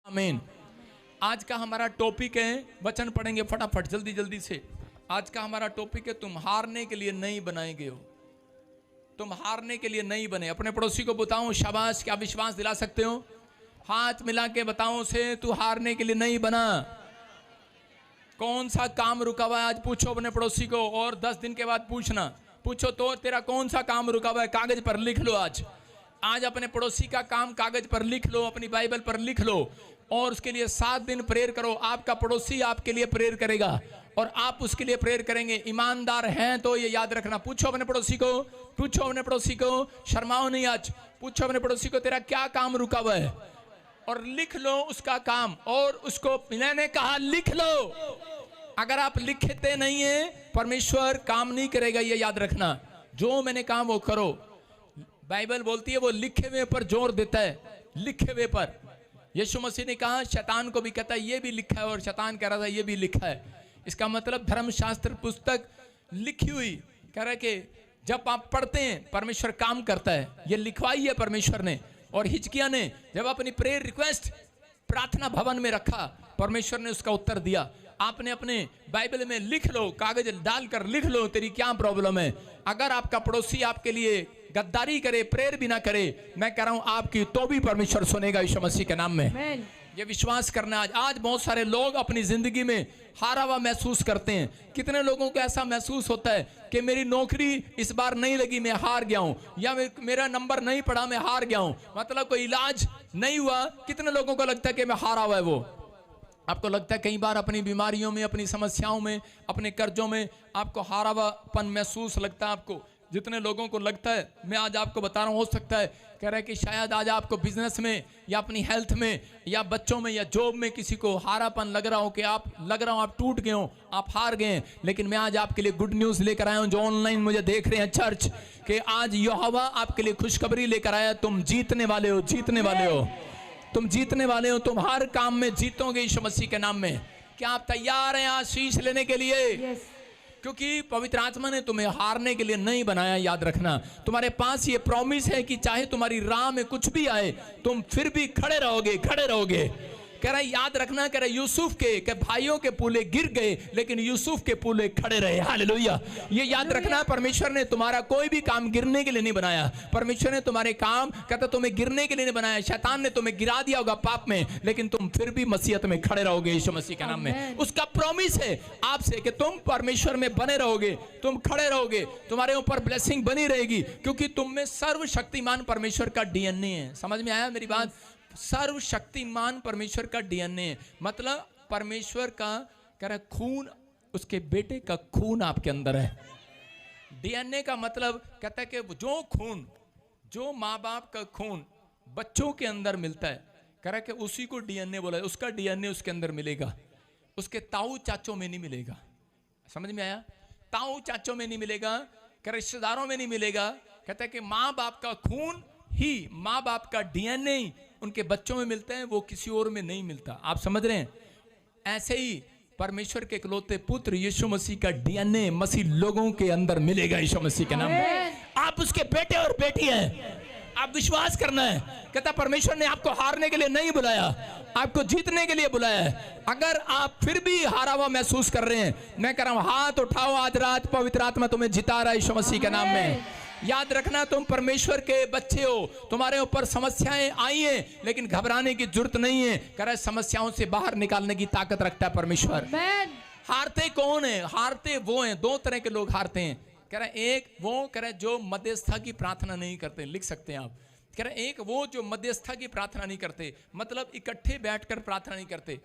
आमीन। आज का हमारा टॉपिक है, वचन पढ़ेंगे फटाफट जल्दी जल्दी से। आज का हमारा टॉपिक है, तुम हारने के लिए नहीं बनाए गए हो। तुम हारने के लिए नहीं बने। अपने पड़ोसी को बताओ, शाबाश, क्या विश्वास दिला सकते हो? हाथ मिला के बताओ से, तू हारने के लिए नहीं बना। कौन सा काम रुका हुआ है आज पूछो अपने पड़ोसी को, और 10 दिन के बाद पूछना। पूछो तो तेरा कौन सा काम रुका हुआ है, कागज पर लिख लो। आज अपने पड़ोसी का काम कागज पर लिख लो, अपनी बाइबल पर लिख लो, और उसके लिए 7 दिन प्रेयर करो। आपका पड़ोसी आपके लिए प्रेयर करेगा और आप उसके लिए प्रेयर करेंगे। ईमानदार हैं तो ये याद रखना। पूछो अपने पड़ोसी को, पूछो अपने पड़ोसी को, शर्माओ नहीं। आज पूछो अपने पड़ोसी को, तेरा क्या काम रुका हुआ है, और लिख लो उसका काम। और उसको मैंने कहा लिख लो। अगर आप लिखते नहीं है, परमेश्वर काम नहीं करेगा, ये याद रखना। जो मैंने कहा वो करो। बाइबल बोलती है वो लिखे हुए पर जोर देता है, लिखे हुए पर। यीशु मसीह ने कहा, शैतान को भी कहता है ये भी लिखा है, और शैतान कह रहा था ये भी लिखा है। इसका मतलब धर्मशास्त्र पुस्तक लिखी हुई, कह रहा है कि जब आप पढ़ते हैं परमेश्वर काम करता है। ये लिखवाई है परमेश्वर ने। और हिजकिय्याह ने जब अपनी प्रेयर रिक्वेस्ट प्रार्थना भवन में रखा, परमेश्वर ने उसका उत्तर दिया। आपने अपने बाइबल में लिख लो, कागज डालकर लिख लो तेरी क्या प्रॉब्लम है। अगर आपका पड़ोसी आपके लिए गद्दारी करे, प्रेयर भी ना करे, मैं कह रहा हूं आपकी तो भी परमेश्वर सुनेगा यीशु मसीह के नाम में। ये विश्वास करना। आज बहुत सारे लोग अपनी जिंदगी में हारा हुआ महसूस करते हैं। कितने लोगों को ऐसा महसूस होता है कि मेरी नौकरी इस बार नहीं लगी, मैं हार गया हूं, या मेरा नंबर नहीं पड़ा, मैं हार गया हूं, मतलब कोई इलाज नहीं हुआ। कितने लोगों को लगता है कि मैं हारा हुआ है। वो आपको लगता है कई बार अपनी बीमारियों में, अपनी समस्याओं में, अपने कर्जों में आपको हारा हुआपन महसूस लगता है। आपको जितने लोगों को लगता है, मैं आज आपको बता रहा हूँ, हो सकता है कह रहा है कि शायद आज आपको बिजनेस में या अपनी हेल्थ में या बच्चों में या जॉब में किसी को हारापन लग रहा हो, कि आप लग रहा हो आप टूट गए हो, आप हार गए हैं। लेकिन मैं आज आपके लिए गुड न्यूज़ लेकर आया हूँ। जो ऑनलाइन मुझे देख रहे हैं चर्च, कि आज यहोवा आपके लिए खुशखबरी लेकर आया। तुम जीतने वाले हो, जीतने वाले हो, तुम जीतने वाले हो। तुम हर काम में जीतोगे यीशु मसीह के नाम में। क्या आप तैयार हैं आशीष लेने के लिए? क्योंकि पवित्र आत्मा ने तुम्हें हारने के लिए नहीं बनाया। याद रखना, तुम्हारे पास ये प्रॉमिस है कि चाहे तुम्हारी राह में कुछ भी आए, तुम फिर भी खड़े रहोगे, खड़े रहोगे। कह रहा है याद रखना, कह रहा यूसुफ के भाइयों के पूले गिर गए, लेकिन यूसुफ के पूले खड़े रहे। हालेलुया। ये याद रखना, परमेश्वर ने तुम्हारा कोई भी काम गिरने के लिए नहीं बनाया। परमेश्वर ने तुम्हारे काम कहता तुम्हें गिरने के लिए नहीं बनाया। शैतान ने तुम्हें गिरा दिया होगा पाप में, लेकिन तुम फिर भी मसीहत में खड़े रहोगे यीशु मसीह के नाम में। उसका प्रॉमिस है आपसे कि तुम परमेश्वर में बने रहोगे, तुम खड़े रहोगे, तुम्हारे ऊपर ब्लेसिंग बनी रहेगी, क्योंकि तुम में सर्वशक्तिमान परमेश्वर का डीएनए है। समझ में आया मेरी बात? सर्वशक्तिमान परमेश्वर का डीएनए, मतलब परमेश्वर का कह रहा खून, उसके बेटे का खून आपके अंदर है। डीएनए का मतलब कहता है कि जो खून, जो माँ बाप का खून बच्चों के अंदर मिलता है, कह रहा है कि उसी को डीएनए बोला है। उसका डीएनए उसके अंदर मिलेगा, उसके ताऊ चाचों में नहीं मिलेगा। समझ में आया? ताऊ चाचों में नहीं मिलेगा, कह रिश्तेदारों में नहीं मिलेगा। कहता है कि माँ बाप का खून ही, माँ बाप का डीएनए उनके बच्चों में मिलता है, वो किसी और में नहीं मिलता। आप समझ रहे हैं? ऐसे ही परमेश्वर के इकलौते पुत्र यीशु मसीह का डीएनए मसीह लोगों के अंदर मिलेगा यीशु मसीह के नाम में। आप उसके बेटे और बेटी हैं। आप विश्वास करना है। कहता परमेश्वर ने आपको हारने के लिए नहीं बुलाया, आपको जीतने के लिए बुलाया है। अगर आप फिर भी हारा हुआ महसूस कर रहे हैं, मैं कह रहा हूं हाथ उठाओ, आज रात पवित्र आत्मा तुम्हें जिता रहा है यीशु मसीह के नाम में। याद रखना, तुम परमेश्वर के बच्चे हो। तुम्हारे ऊपर समस्याएं आई हैं, लेकिन घबराने की जरूरत नहीं है। कह रहा है समस्याओं से बाहर निकालने की ताकत रखता है परमेश्वर। हारते कौन है? हारते वो हैं, 2 तरह के लोग हारते हैं। कह रहा है एक वो, कह रहा है जो मध्यस्थता की प्रार्थना नहीं करते, लिख सकते हैं आप। कह रहा है एक वो जो मध्यस्थता की प्रार्थना नहीं करते, मतलब इकट्ठे बैठकर प्रार्थना नहीं करते,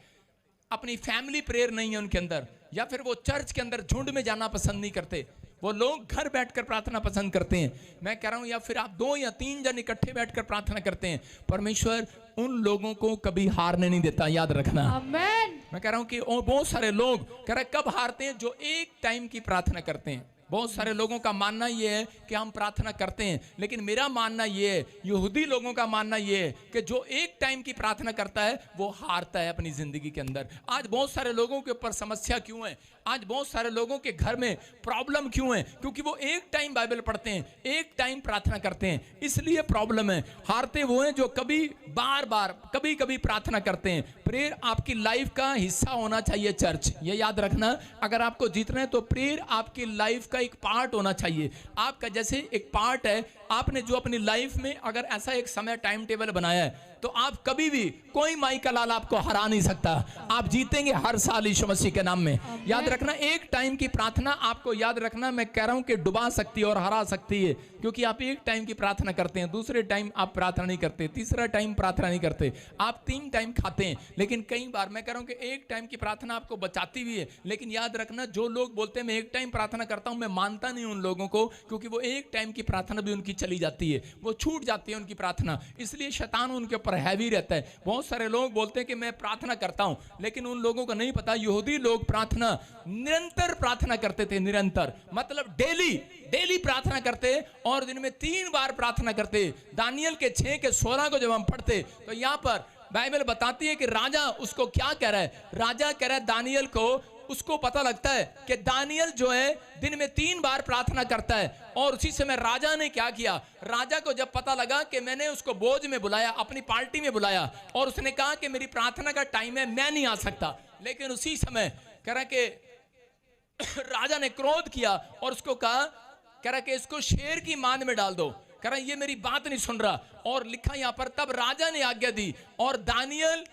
अपनी फैमिली प्रेयर नहीं है उनके अंदर, या फिर वो चर्च के अंदर झुंड में जाना पसंद नहीं करते। वो लोग घर बैठकर प्रार्थना पसंद करते हैं। मैं कह रहा हूं, या फिर आप 2 या 3 जन इकट्ठे बैठकर प्रार्थना करते हैं। परमेश्वर उन लोगों को कभी हारने नहीं देता। याद रखना। आमीन। मैं कह रहा हूं कि बहुत सारे लोग कह रहे कब हारते हैं? जो एक टाइम की प्रार्थना करते हैं। बहुत सारे लोगों का मानना ये है कि हम प्रार्थना करते हैं, लेकिन मेरा मानना ये है, यहूदी लोगों का मानना ये है कि जो एक टाइम की प्रार्थना करता है वो हारता है अपनी जिंदगी के अंदर। आज बहुत सारे लोगों के ऊपर समस्या क्यों है, आज बहुत सारे लोगों के घर में प्रॉब्लम क्यों है? क्योंकि वो एक टाइम बाइबल पढ़ते हैं, एक टाइम प्रार्थना करते हैं, इसलिए प्रॉब्लम है। हारते वो हैं जो कभी बार बार कभी कभी प्रार्थना करते हैं। प्रेयर आपकी लाइफ का हिस्सा होना चाहिए चर्च, ये याद रखना। अगर आपको जीतना है तो प्रेयर आपकी लाइफ का एक पार्ट होना चाहिए। आपका जैसे एक पार्ट है, आपने जो अपनी लाइफ में अगर ऐसा एक समय टाइम टेबल बनाया है तो आप कभी भी कोई माई का लाल आपको हरा नहीं सकता। आप जीतेंगे हर साल यीशु मसीह के नाम में। याद रखना, एक टाइम की प्रार्थना आपको याद रखना, मैं कह रहा हूं कि डुबा सकती है और हरा सकती है, क्योंकि आप एक टाइम की प्रार्थना करते हैं, दूसरे टाइम आप प्रार्थना नहीं करते, तीसरा टाइम प्रार्थना नहीं करते, आप 3 टाइम खाते हैं। लेकिन कई बार मैं कह रहा हूं कि एक टाइम की प्रार्थना आपको बचाती भी है। लेकिन याद रखना, जो लोग बोलते हैं मैं एक टाइम प्रार्थना करता हूं, मैं मानता नहीं उन लोगों को, क्योंकि वो एक टाइम की प्रार्थना भी उनकी चली जाती है, वो छूट जाती है उनकी प्रार्थना, इसलिए शैतान उनके ऊपर हैवी रहता है। बहुत सारे लोग बोलते हैं कि मैं प्रार्थना करता हूं, लेकिन उन लोगों को नहीं पता यहूदी लोग प्रार्थना निरंतर प्रार्थना करते थे, निरंतर मतलब डेली प्रार्थना करते और दिन में 3 बार प्रार्थना करते। दानियल के 6 के 16 को जब हम पढ़ते तो यहां पर बाइबल बताती है कि राजा उसको क्या कह रहा है, राजा कह रहा है दानियल को, उसको पता लगता है कि दानियल जो है दिन में 3 बार प्रार्थना करता है। और उसी समय राजा ने क्या किया, राजा को जब पता लगा कि मैंने उसको भोज में बुलाया, अपनी पार्टी में बुलाया, और उसने कहा कि मेरी प्रार्थना का टाइम है, मैं नहीं आ सकता, लेकिन उसी समय कह रहा कि राजा ने क्रोध किया और उसको कहा, कह रहा कि इसको शेर की मान में डाल दो, कह रहा ये मेरी बात नहीं सुन रहा। और लिखा यहां पर, तब राजा ने आज्ञा दी और दानियल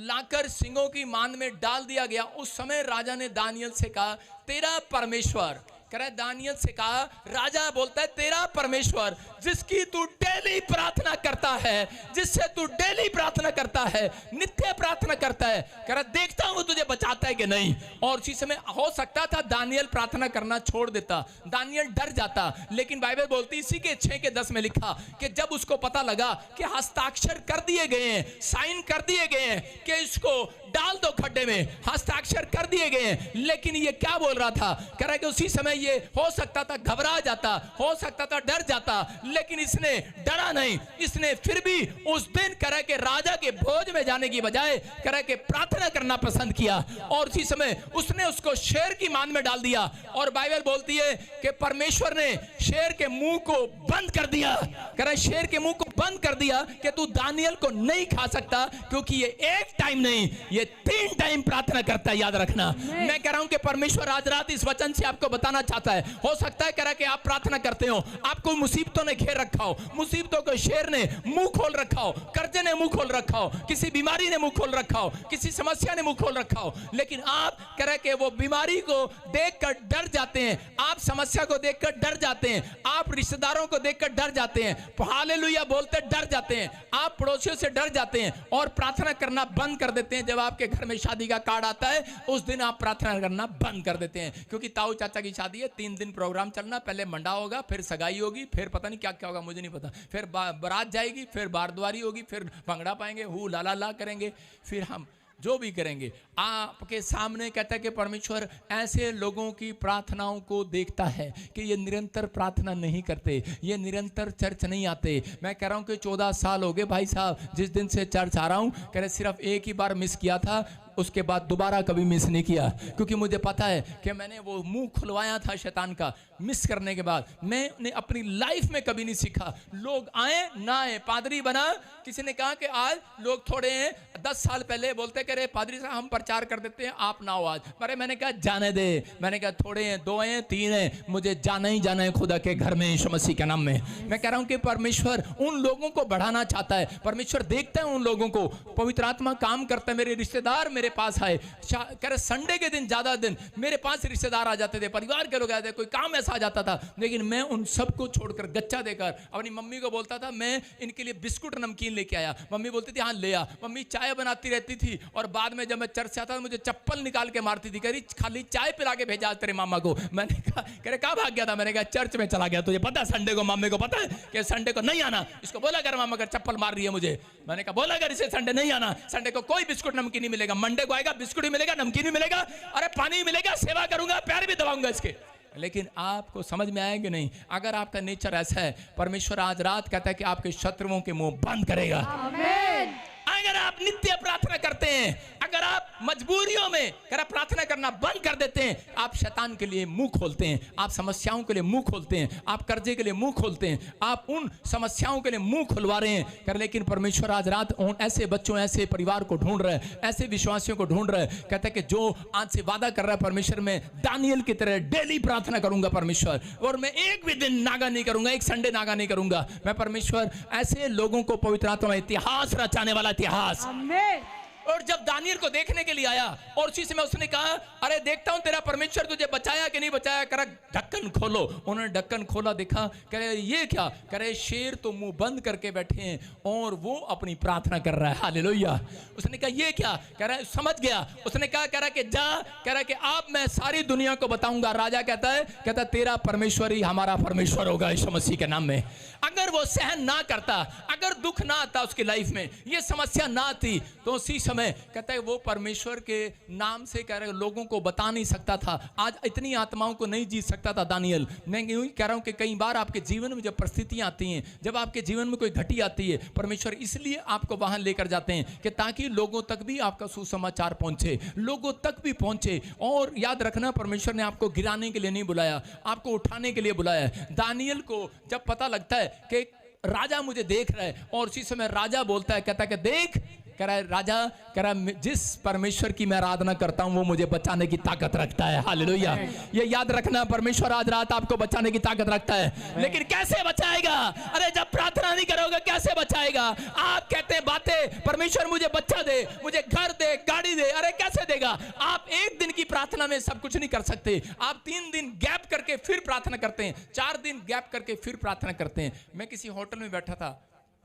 लाकर सिंहों की मान में डाल दिया गया। उस समय राजा ने दानियल से कहा, तेरा परमेश्वर, कह रहा है दानियल से कहा, राजा बोलता है तेरा परमेश्वर जिसकी तू डेली प्रार्थना करता है, जिससे तू डेली प्रार्थना करता है, नित्य प्रार्थना करता है, कह रहा देखता हूं तुझे बचाता है कि नहीं। और उसी समय हो सकता था दानियल प्रार्थना करना छोड़ देता, दानियल डर जाता, लेकिन बाइबल बोलती इसी के 6 के 10 में लिखा कि जब उसको पता लगा कि हस्ताक्षर कर दिए गए हैं, साइन कर दिए गए हैं कि इसको डाल दो खड्डे में, हस्ताक्षर कर दिए गए हैं, लेकिन ये क्या बोल रहा था, कह रहा है कि उसी समय ये हो सकता था घबरा जाता, हो सकता था डर जाता, लेकिन इसने डरा नहीं, इसने फिर भी उस दिन कह रहा है कि राजा के भोज में जाने की बजाय कह रहा है कि प्रार्थना करना पसंद किया। और उसी समय उसने उसको शेर की मान में डाल दिया। और बाइबल बोलती है कि परमेश्वर ने शेर के मुंह को बंद कर दिया, कह रहा है शेर के मुंह को बंद कर दिया कि तू दानियल को नहीं खा सकता, क्योंकि ये एक टाइम नहीं, ये 3 टाइम प्रार्थना करता है। याद रखना, मैं कह रहा हूं कि परमेश्वर आज रात इस वचन से आपको बताना चाहता है। हो सकता है कह रहा कि आप प्रार्थना करते हो, आपको मुसीबतों ने घेर रखा हो, मुसीबतों को शेर ने मुंह खोल रखा हो, कर्जे ने मुंह खोल रखा हो, किसी बीमारी ने मुंह खोल रखा हो, किसी समस्या ने मुंह खोल रखा हो, लेकिन आप कह रहे कि वो बीमारी को देखकर डर जाते हैं, आप समस्या को देखकर डर जाते हैं, आप रिश्तेदारों को देखकर डर जाते हैं, हालेलुया बोलते डर जाते हैं, आप पड़ोसियों से डर जाते हैं और प्रार्थना करना बंद कर देते हैं। जब आपके घर में शादी का कार्ड आता है उस दिन आप प्रार्थना करना बंद कर देते हैं, क्योंकि ताऊ चाचा की शादी है, 3 दिन प्रोग्राम चलना, पहले मंडा होगा, फिर सगाई होगी, फिर पता नहीं क्या क्या होगा, मुझे नहीं पता, फिर बारात जाएगी, फिर बारद्वारी होगी, फिर भंगड़ा पाएंगे, हु ला ला ला करेंगे, फिर हम जो भी करेंगे। आपके सामने कहता है कि परमेश्वर ऐसे लोगों की प्रार्थनाओं को देखता है कि ये निरंतर प्रार्थना नहीं करते, ये निरंतर चर्च नहीं आते। मैं कह रहा हूं कि 14 साल हो गए भाई साहब जिस दिन से चर्च आ रहा हूं, कह रहे सिर्फ एक ही बार मिस किया था, उसके बाद दोबारा कभी मिस नहीं किया, क्योंकि मुझे पता है कि मैंने वो मुंह खुलवाया था शैतान का। मिस करने के बाद मैंने अपनी लाइफ में कभी नहीं सीखा, लोग आए ना आए, पादरी बना, किसी ने कहा कि आज लोग थोड़े हैं, 10 साल पहले बोलते कि अरे पादरी साहब हम प्रचार कर देते हैं, आप ना हो आज। अरे मैंने कहा जाने दे, मैंने कहा थोड़े हैं, 2 हैं, 3 हैं, मुझे जाना ही जाना है खुदा के घर में यीशु मसीह के नाम में। मैं कह रहा हूं कि परमेश्वर उन लोगों को बढ़ाना चाहता है, परमेश्वर देखता है उन लोगों को, पवित्र आत्मा काम करता है। मेरे रिश्तेदार मेरे पास आए, कह रहे संडे के दिन ज्यादा दिन मेरे पास रिश्तेदार आ जाते थे, परिवार के लोग आते थे, कोई काम ऐसा आ जाता था, लेकिन मैं उन सबको छोड़कर गच्चा देकर अपनी मम्मी को बोलता था मैं इनके लिए बिस्कुट नमकीन लेके आया। मम्मी बोलती थी हाँ ले आ। मम्मी चाय बनाती रहती थी और बाद में जब मैं चर्च से आता था मुझे चप्पल निकाल के मारती थी, कह रही खाली चाय पिला के भेजा तेरे मामा को। मैंने कहा कह रहे कहाँ भाग गया था? मैंने कहा चर्च में चला गया, तुझे पता है संडे को मम्मी को पता है कि संडे को नहीं आना, इसको बोला कर मामा कर चप्पल मार रही है मुझे। मैंने कहा बोला कर इसे संडे नहीं आना, संडे को कोई बिस्कुट नमकीन नहीं मिलेगा, मंडे को आएगा बिस्कुट ही मिलेगा, नमकीन भी मिलेगा, अरे पानी भी मिलेगा, सेवा करूंगा, पैर भी दबाऊंगा इसके। लेकिन आपको समझ में आएगा नहीं। अगर आपका नेचर ऐसा है, परमेश्वर आज रात कहता है कि आपके शत्रुओं के मुंह बंद करेगा। आमीन। अगर आप नित्य प्रार्थना करते हैं, अगर आप मजबूरियों में अगर आप प्रार्थना करना बंद कर देते हैं, आप शैतान के लिए मुंह खोलते हैं, आप समस्याओं के लिए मुंह खोलते हैं, आप कर्जे के लिए मुंह खोलते हैं, आप उन समस्याओं के लिए मुंह खुलवा रहे हैं कर। लेकिन परमेश्वर आज रात उन ऐसे बच्चों, ऐसे परिवार को ढूंढ रहा है, ऐसे विश्वासियों को ढूंढ रहा है। कहता है कि जो आज से वादा कर रहा है परमेश्वर, में दानियल की तरह डेली प्रार्थना करूंगा परमेश्वर, और मैं एक भी दिन नागा नहीं करूंगा, एक संडे नागा नहीं करूंगा। मैं परमेश्वर ऐसे लोगों को पवित्र आत्मा में इतिहास रचाने वाला इतिहास। आमीन। और जब दानियल को देखने के लिए आया और उसी समय उसने कहा, अरे देखता हूं तेरा परमेश्वर तुझे बचाया कि नहीं बचाया। करा ढक्कन खोलो। उन्होंने ढक्कन खोला, देखा, कह रहे ये क्या, कह रहे शेर तो मुंह बंद करके बैठे हैं और वो अपनी प्रार्थना कर रहा है। हालेलुया। उसने कहा ये क्या, कह रहा है समझ गया। उसने कहा, कह रहा कि जा, कह रहा कि आप मैं सारी दुनिया को बताऊंगा। राजा कहता है तेरा परमेश्वर ही हमारा परमेश्वर होगा यीशु मसीह के नाम में। अगर वो सहन ना करता, अगर दुख ना आता उसकी लाइफ में, ये समस्या ना आती, तो उसी समय कहता है वो परमेश्वर के नाम से कह रहे लोगों को बता नहीं सकता था। आज इतनी आत्माओं को नहीं जीत सकता था दानियल। मैं यूं ही कह रहा हूं कि कई बार आपके जीवन में जब परिस्थितियां आती हैं, जब आपके जीवन में कोई घटी आती है, परमेश्वर इसलिए आपको वहां लेकर जाते हैं कि ताकि लोगों तक भी आपका सुसमाचार पहुंचे, लोगों तक भी पहुंचे। और याद रखना, परमेश्वर ने आपको गिराने के लिए नहीं बुलाया, आपको उठाने के लिए बुलाया। दानियल को जब पता लगता है कि राजा मुझे देख रहा है, और उसी समय राजा बोलता है, कहता है कि देख, कह रहा है राजा, कह रहा है जिस परमेश्वर की मैं आराधना करता हूं वो मुझे बचाने की ताकत रखता है। हालेलुया। ये याद रखना, परमेश्वर आज रात आपको बचाने की ताकत रखता है। लेकिन कैसे बचाएगा? अरे जब प्रार्थना नहीं करोगे कैसे बचाएगा? आप कहते हैं बातें, परमेश्वर मुझे बच्चा दे, मुझे घर दे, गाड़ी दे, अरे कैसे देगा? आप एक दिन की प्रार्थना में सब कुछ नहीं कर सकते। आप 3 दिन गैप करके फिर प्रार्थना करते हैं, 4 दिन गैप करके फिर प्रार्थना करते हैं। मैं किसी होटल में बैठा था,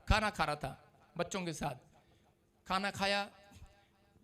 खाना खा रहा था बच्चों के साथ, खाना खाया,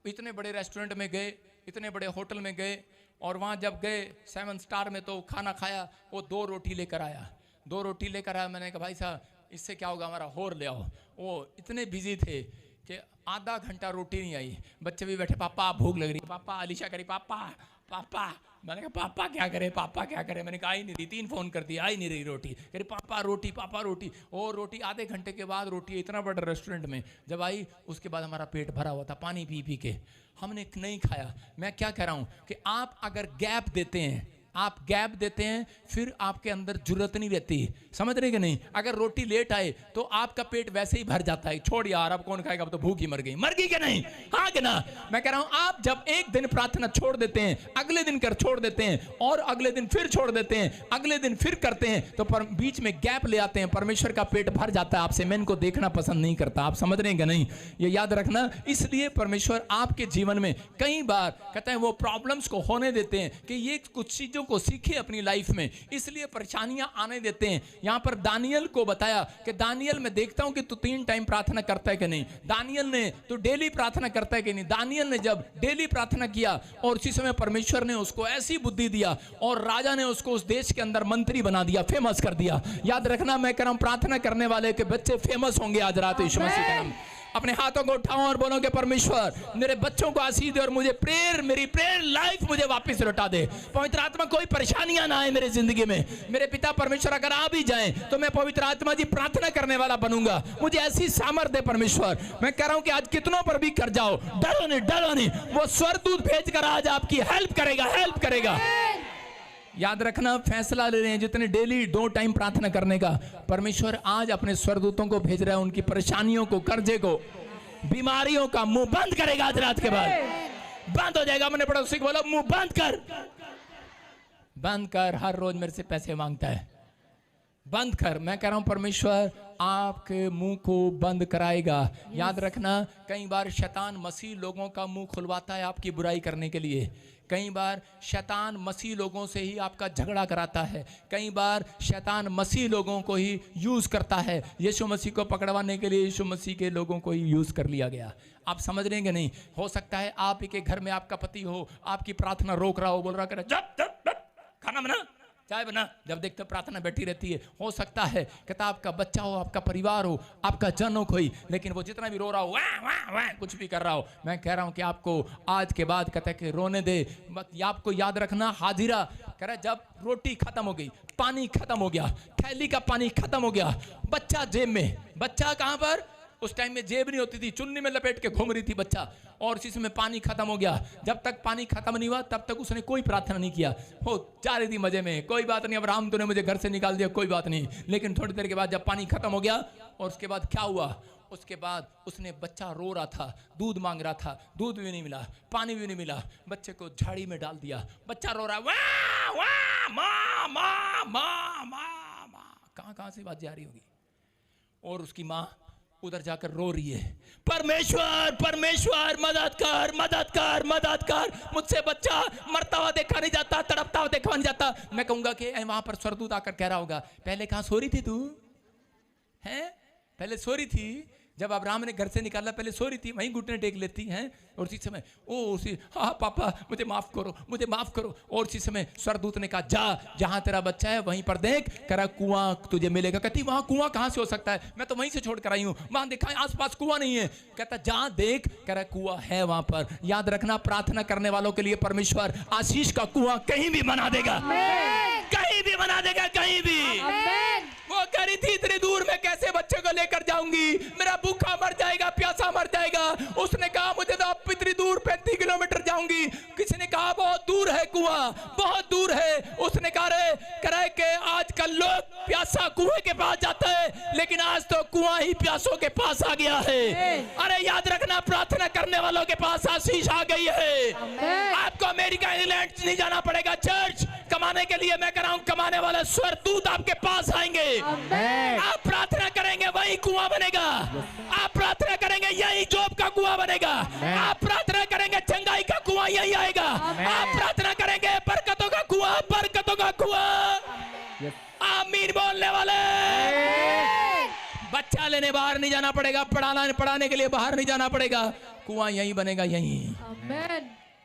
इतने बड़े रेस्टोरेंट में गए, इतने बड़े होटल में गए, और वहाँ जब गए 7 स्टार में, तो खाना खाया, वो 2 रोटी लेकर आया, 2 रोटी लेकर आया। मैंने कहा भाई साहब इससे क्या होगा, हमारा और ले आओ। वो इतने बिजी थे कि आधा घंटा रोटी नहीं आई। बच्चे भी बैठे, पापा भूख लग रही है, पापा। अलीशा करी, पापा पापा। मैंने कहा पापा क्या करे, पापा क्या करे। मैंने कहा आई नहीं रही, 3 फोन कर दिया, आई नहीं रही रोटी। कह रही पापा रोटी, पापा रोटी। और रोटी आधे घंटे के बाद रोटी इतना बड़ा रेस्टोरेंट में जब आई, उसके बाद हमारा पेट भरा हुआ था, पानी पी पी के हमने नहीं खाया। मैं क्या कह रहा हूँ कि आप अगर गैप देते हैं, आप गैप देते हैं, फिर आपके अंदर जरूरत नहीं रहती। समझ रहे कि नहीं? अगर रोटी लेट आए तो आपका पेट वैसे ही भर जाता है, छोड़ यार अब कौन खाएगा, अब तो भूख ही मर गई, मर गई कि नहीं? हाँ कि ना? मैं कह रहा हूं आप जब एक दिन प्रार्थना छोड़ देते हैं, अगले दिन कर छोड़ देते हैं, और अगले दिन फिर छोड़ देते हैं, अगले दिन फिर करते हैं, तो बीच में गैप ले आते हैं, परमेश्वर का पेट भर जाता है आपसे। मैं इनको देखना पसंद नहीं करता। आप समझ रहे हैं कि नहीं? ये याद रखना। इसलिए परमेश्वर आपके जीवन में कई बार कहते हैं वो प्रॉब्लम्स को होने देते हैं कि ये कुछ चीजों को सीखे अपनी लाइफ में, इसलिए परेशानियां आने देते हैं। यहां पर दानियल को बताया कि दानियल मैं देखता हूं कि तू 3 टाइम प्रार्थना करता है कि नहीं। दानियल ने तो डेली प्रार्थना करता है कि नहीं। दानियल ने जब डेली प्रार्थना किया, और उसी समय परमेश्वर ने उसको ऐसी बुद्धि दिया, और राजा ने उसको उस देश के अंदर मंत्री बना दिया, फेमस कर दिया। याद रखना, मैं कह रहा हूं प्रार्थना करने वाले के बच्चे फेमस होंगे आज रात यीशु मसीह के नाम। अपने हाथों को उठाओ और बोलो कि परमेश्वर मेरे बच्चों को आशीष दे, और मुझे मेरी प्रेयर लाइफ मुझे वापस लौटा दे। पवित्र आत्मा कोई परेशानियां ना आए मेरे जिंदगी में। मेरे पिता परमेश्वर अगर आ भी जाएं तो मैं पवित्र आत्मा जी प्रार्थना करने वाला बनूंगा। मुझे ऐसी सामर्थ्य दे परमेश्वर। मैं कह रहा हूं कि आज कितनों पर भी कर जाओ, डरो नहीं, डरो नहीं। वो स्वर्गदूत भेजकर आज आपकी हेल्प करेगा। याद रखना, फैसला ले रहे हैं जितने डेली 2 टाइम प्रार्थना करने का, परमेश्वर आज अपने स्वर्गदूतों को भेज रहा है, उनकी परेशानियों को, कर्जे को, बीमारियों का मुंह बंद करेगा। आज रात के बाद बंद हो जाएगा। मैंने पड़ोसी को बोला मुंह बंद कर, हर रोज मेरे से पैसे मांगता है, बंद कर। मैं कह रहा हूं परमेश्वर आपके मुंह को बंद कराएगा। याद रखना, कई बार शैतान मसीह लोगों का मुंह खुलवाता है आपकी बुराई करने के लिए। कई बार शैतान मसीह लोगों से ही आपका झगड़ा कराता है। कई बार शैतान मसीह लोगों को ही यूज करता है। यीशु मसीह को पकड़वाने के लिए यीशु मसीह के लोगों को ही यूज कर लिया गया। आप समझ रहे हैं नहीं? हो सकता है आप के घर में आपका पति हो, आपकी प्रार्थना रोक रहा हो, बोल रहा करे जब खाना बना, चाय बना, जब देखते प्रार्थना बैठी रहती है। हो सकता है कहता आपका बच्चा हो, आपका परिवार हो, आपका जन हो कोई, लेकिन वो जितना भी रो रहा हो, वाह वाह वाह कुछ भी कर रहा हो, मैं कह रहा हूं कि आपको आज के बाद कहता है कि रोने दे मत। आपको याद रखना, हाजिरा कह रहा है जब रोटी खत्म हो गई, पानी खत्म हो गया, थैली का पानी खत्म हो गया, बच्चा जेब में, बच्चा कहां पर, उस टाइम में जेब नहीं होती थी, चुन्नी में लपेट के घूम रही थी बच्चा, और उसी में पानी खत्म हो गया। जब तक पानी खत्म नहीं हुआ तब तक उसने कोई प्रार्थना नहीं किया, हो जा रही थी मजे में, कोई बात नहीं, अब राम तूने मुझे घर से निकाल दिया, कोई बात नहीं। लेकिन थोड़ी देर के बाद जब पानी खत्म हो गया, और उसके बाद क्या हुआ, उसके बाद उसने, बच्चा रो रहा था, दूध मांग रहा था, दूध भी नहीं मिला, पानी भी नहीं मिला, बच्चे को झाड़ी में डाल दिया, बच्चा रो रहा है, वाह वाह माँ माँ माँ माँ माँ, कहाँ से बात जा रही होगी। और उसकी माँ उधर जाकर रो रही है, परमेश्वर परमेश्वर मदद कर मदद कर मदद कर, मुझसे बच्चा मरता हुआ देखा नहीं जाता, तड़पता हुआ देखा नहीं जाता। मैं कहूंगा कि वहां पर स्वर्गदूत आकर कह रहा होगा, पहले कहां सो रही थी तू, हैं पहले सो रही थी, जब अब्राहम ने घर से निकाला पहले सो रही थी, वहीं घुटने टेक लेती हैं, और उसी समय ओ उसी हाँ पापा मुझे माफ करो मुझे माफ करो। और उसी समय स्वर्गदूत ने कहा जा जहां तेरा बच्चा है वहीं पर देख, करा कुआं तुझे मिलेगा। कहती वहां कुआं कहां से हो सकता है, मैं तो वहीं से छोड़ कर आई हूं, वहां देखा आसपास कुआं नहीं है। कहता जा देख, करा कुआं है वहां पर। याद रखना, प्रार्थना करने वालों के लिए परमेश्वर आशीष का कुआं कहीं भी बना देगा, कहीं भी बना देगा, कहीं भी। वो कह रही थी इतनी दूर मैं कैसे बच्चे को लेकर जाऊंगी, मेरा भूखा मर जाएगा, प्यासा मर जाएगा। उसने कहा मुझे तो अब इतनी दूर 35 किलोमीटर जाऊंगी। किसी ने कहा बहुत दूर है कुआं, बहुत दूर है। उसने कहा रे करे के आजकल लोग प्यासा कुएं के पास जाते हैं, लेकिन आज तो कुआं ही प्यासों के पास आ गया है। अरे याद रखना, प्रार्थना करने वालों के पास आशीष आ गई है। आपको अमेरिका इंग्लैंड नहीं जाना पड़ेगा चर्च कमाने के लिए, मैं कह रहा हूं कमाने वाले स्वर्गदूत आपके पास आएंगे। आप प्रार्थना करेंगे वही कुआं बनेगा, आप प्रार्थना करेंगे यही जॉब का कुआं बनेगा, आप प्रार्थना करेंगे चंगाई का कुआं यही आएगा, आप प्रार्थना करेंगे बरकतों का कुआं, बरकतों का कुआं। आमीन बोलने वाले। बच्चा लेने बाहर नहीं जाना पड़ेगा, पढ़ाने के लिए बाहर नहीं जाना पड़ेगा, कुआं यही बनेगा, यही।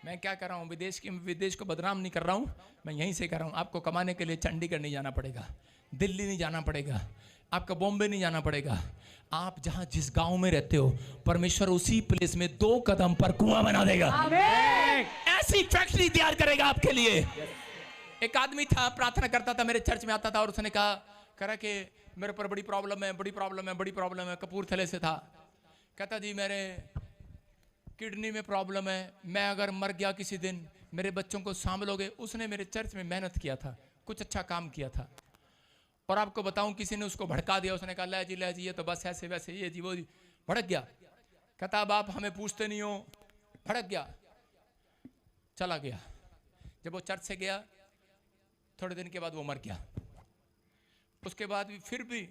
मैं क्या कर रहा हूँ, विदेश को बदनाम नहीं कर रहा हूँ, मैं यहीं से कर रहा हूँ। आपको कमाने के लिए चंडीगढ़ नहीं जाना पड़ेगा, दिल्ली नहीं जाना पड़ेगा, आपका बॉम्बे नहीं जाना पड़ेगा। आप जहां जिस गांव में रहते हो, परमेश्वर उसी प्लेस में 2 कदम पर कुआं बना देगा, ऐसी फैक्ट्री तैयार करेगा आपके लिए। एक आदमी था, प्रार्थना करता था, मेरे चर्च में आता था, और उसने कहा कि मेरे पर बड़ी प्रॉब्लम है, बड़ी प्रॉब्लम है, बड़ी प्रॉब्लम है। कपूरथले से था, कहता जी मेरे किडनी में प्रॉब्लम है, मैं अगर मर गया किसी दिन मेरे बच्चों को संभालोगे। उसने मेरे चर्च में मेहनत किया था, कुछ अच्छा काम किया था, और आपको बताऊं किसी ने उसको भड़का दिया। उसने कहा ले जी ये तो बस ऐसे वैसे, ये जी वो जी, भड़क गया। कहता अब आप हमें पूछते नहीं हो, भड़क गया, चला गया। जब वो चर्च से गया, थोड़े दिन के बाद वो मर गया। उसके बाद भी फिर भी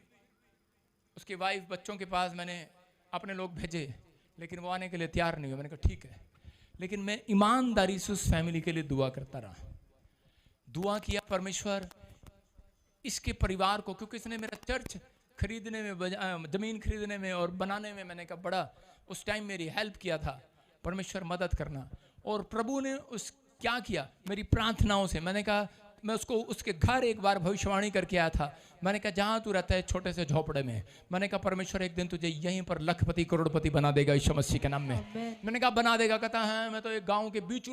उसकी वाइफ बच्चों के पास मैंने अपने लोग भेजे, लेकिन वो आने के लिए तैयार नहीं हुआ। मैंने कहा ठीक है, लेकिन मैं ईमानदारी से उस फैमिली के लिए दुआ करता रहा, दुआ किया परमेश्वर इसके परिवार को, क्योंकि इसने मेरा चर्च खरीदने में, जमीन खरीदने में और बनाने में, मैंने कहा बड़ा उस टाइम मेरी हेल्प किया था। परमेश्वर मदद करना। और प्रभु ने उस क्या किया, मेरी प्रार्थनाओं से। मैंने कहा मैं उसको उसके घर एक बार भविष्यवाणी करके आया था। मैंने कहा जहाँ तू रहता है छोटे से झोपड़े में, मैंने कहा परमेश्वर एक दिन तुझे यहीं पर लखपति करोड़पति बना देगा यीशु मसीह के नाम में। मैंने कहा बना देगा। कहता है मैं तो एक गांव के बीच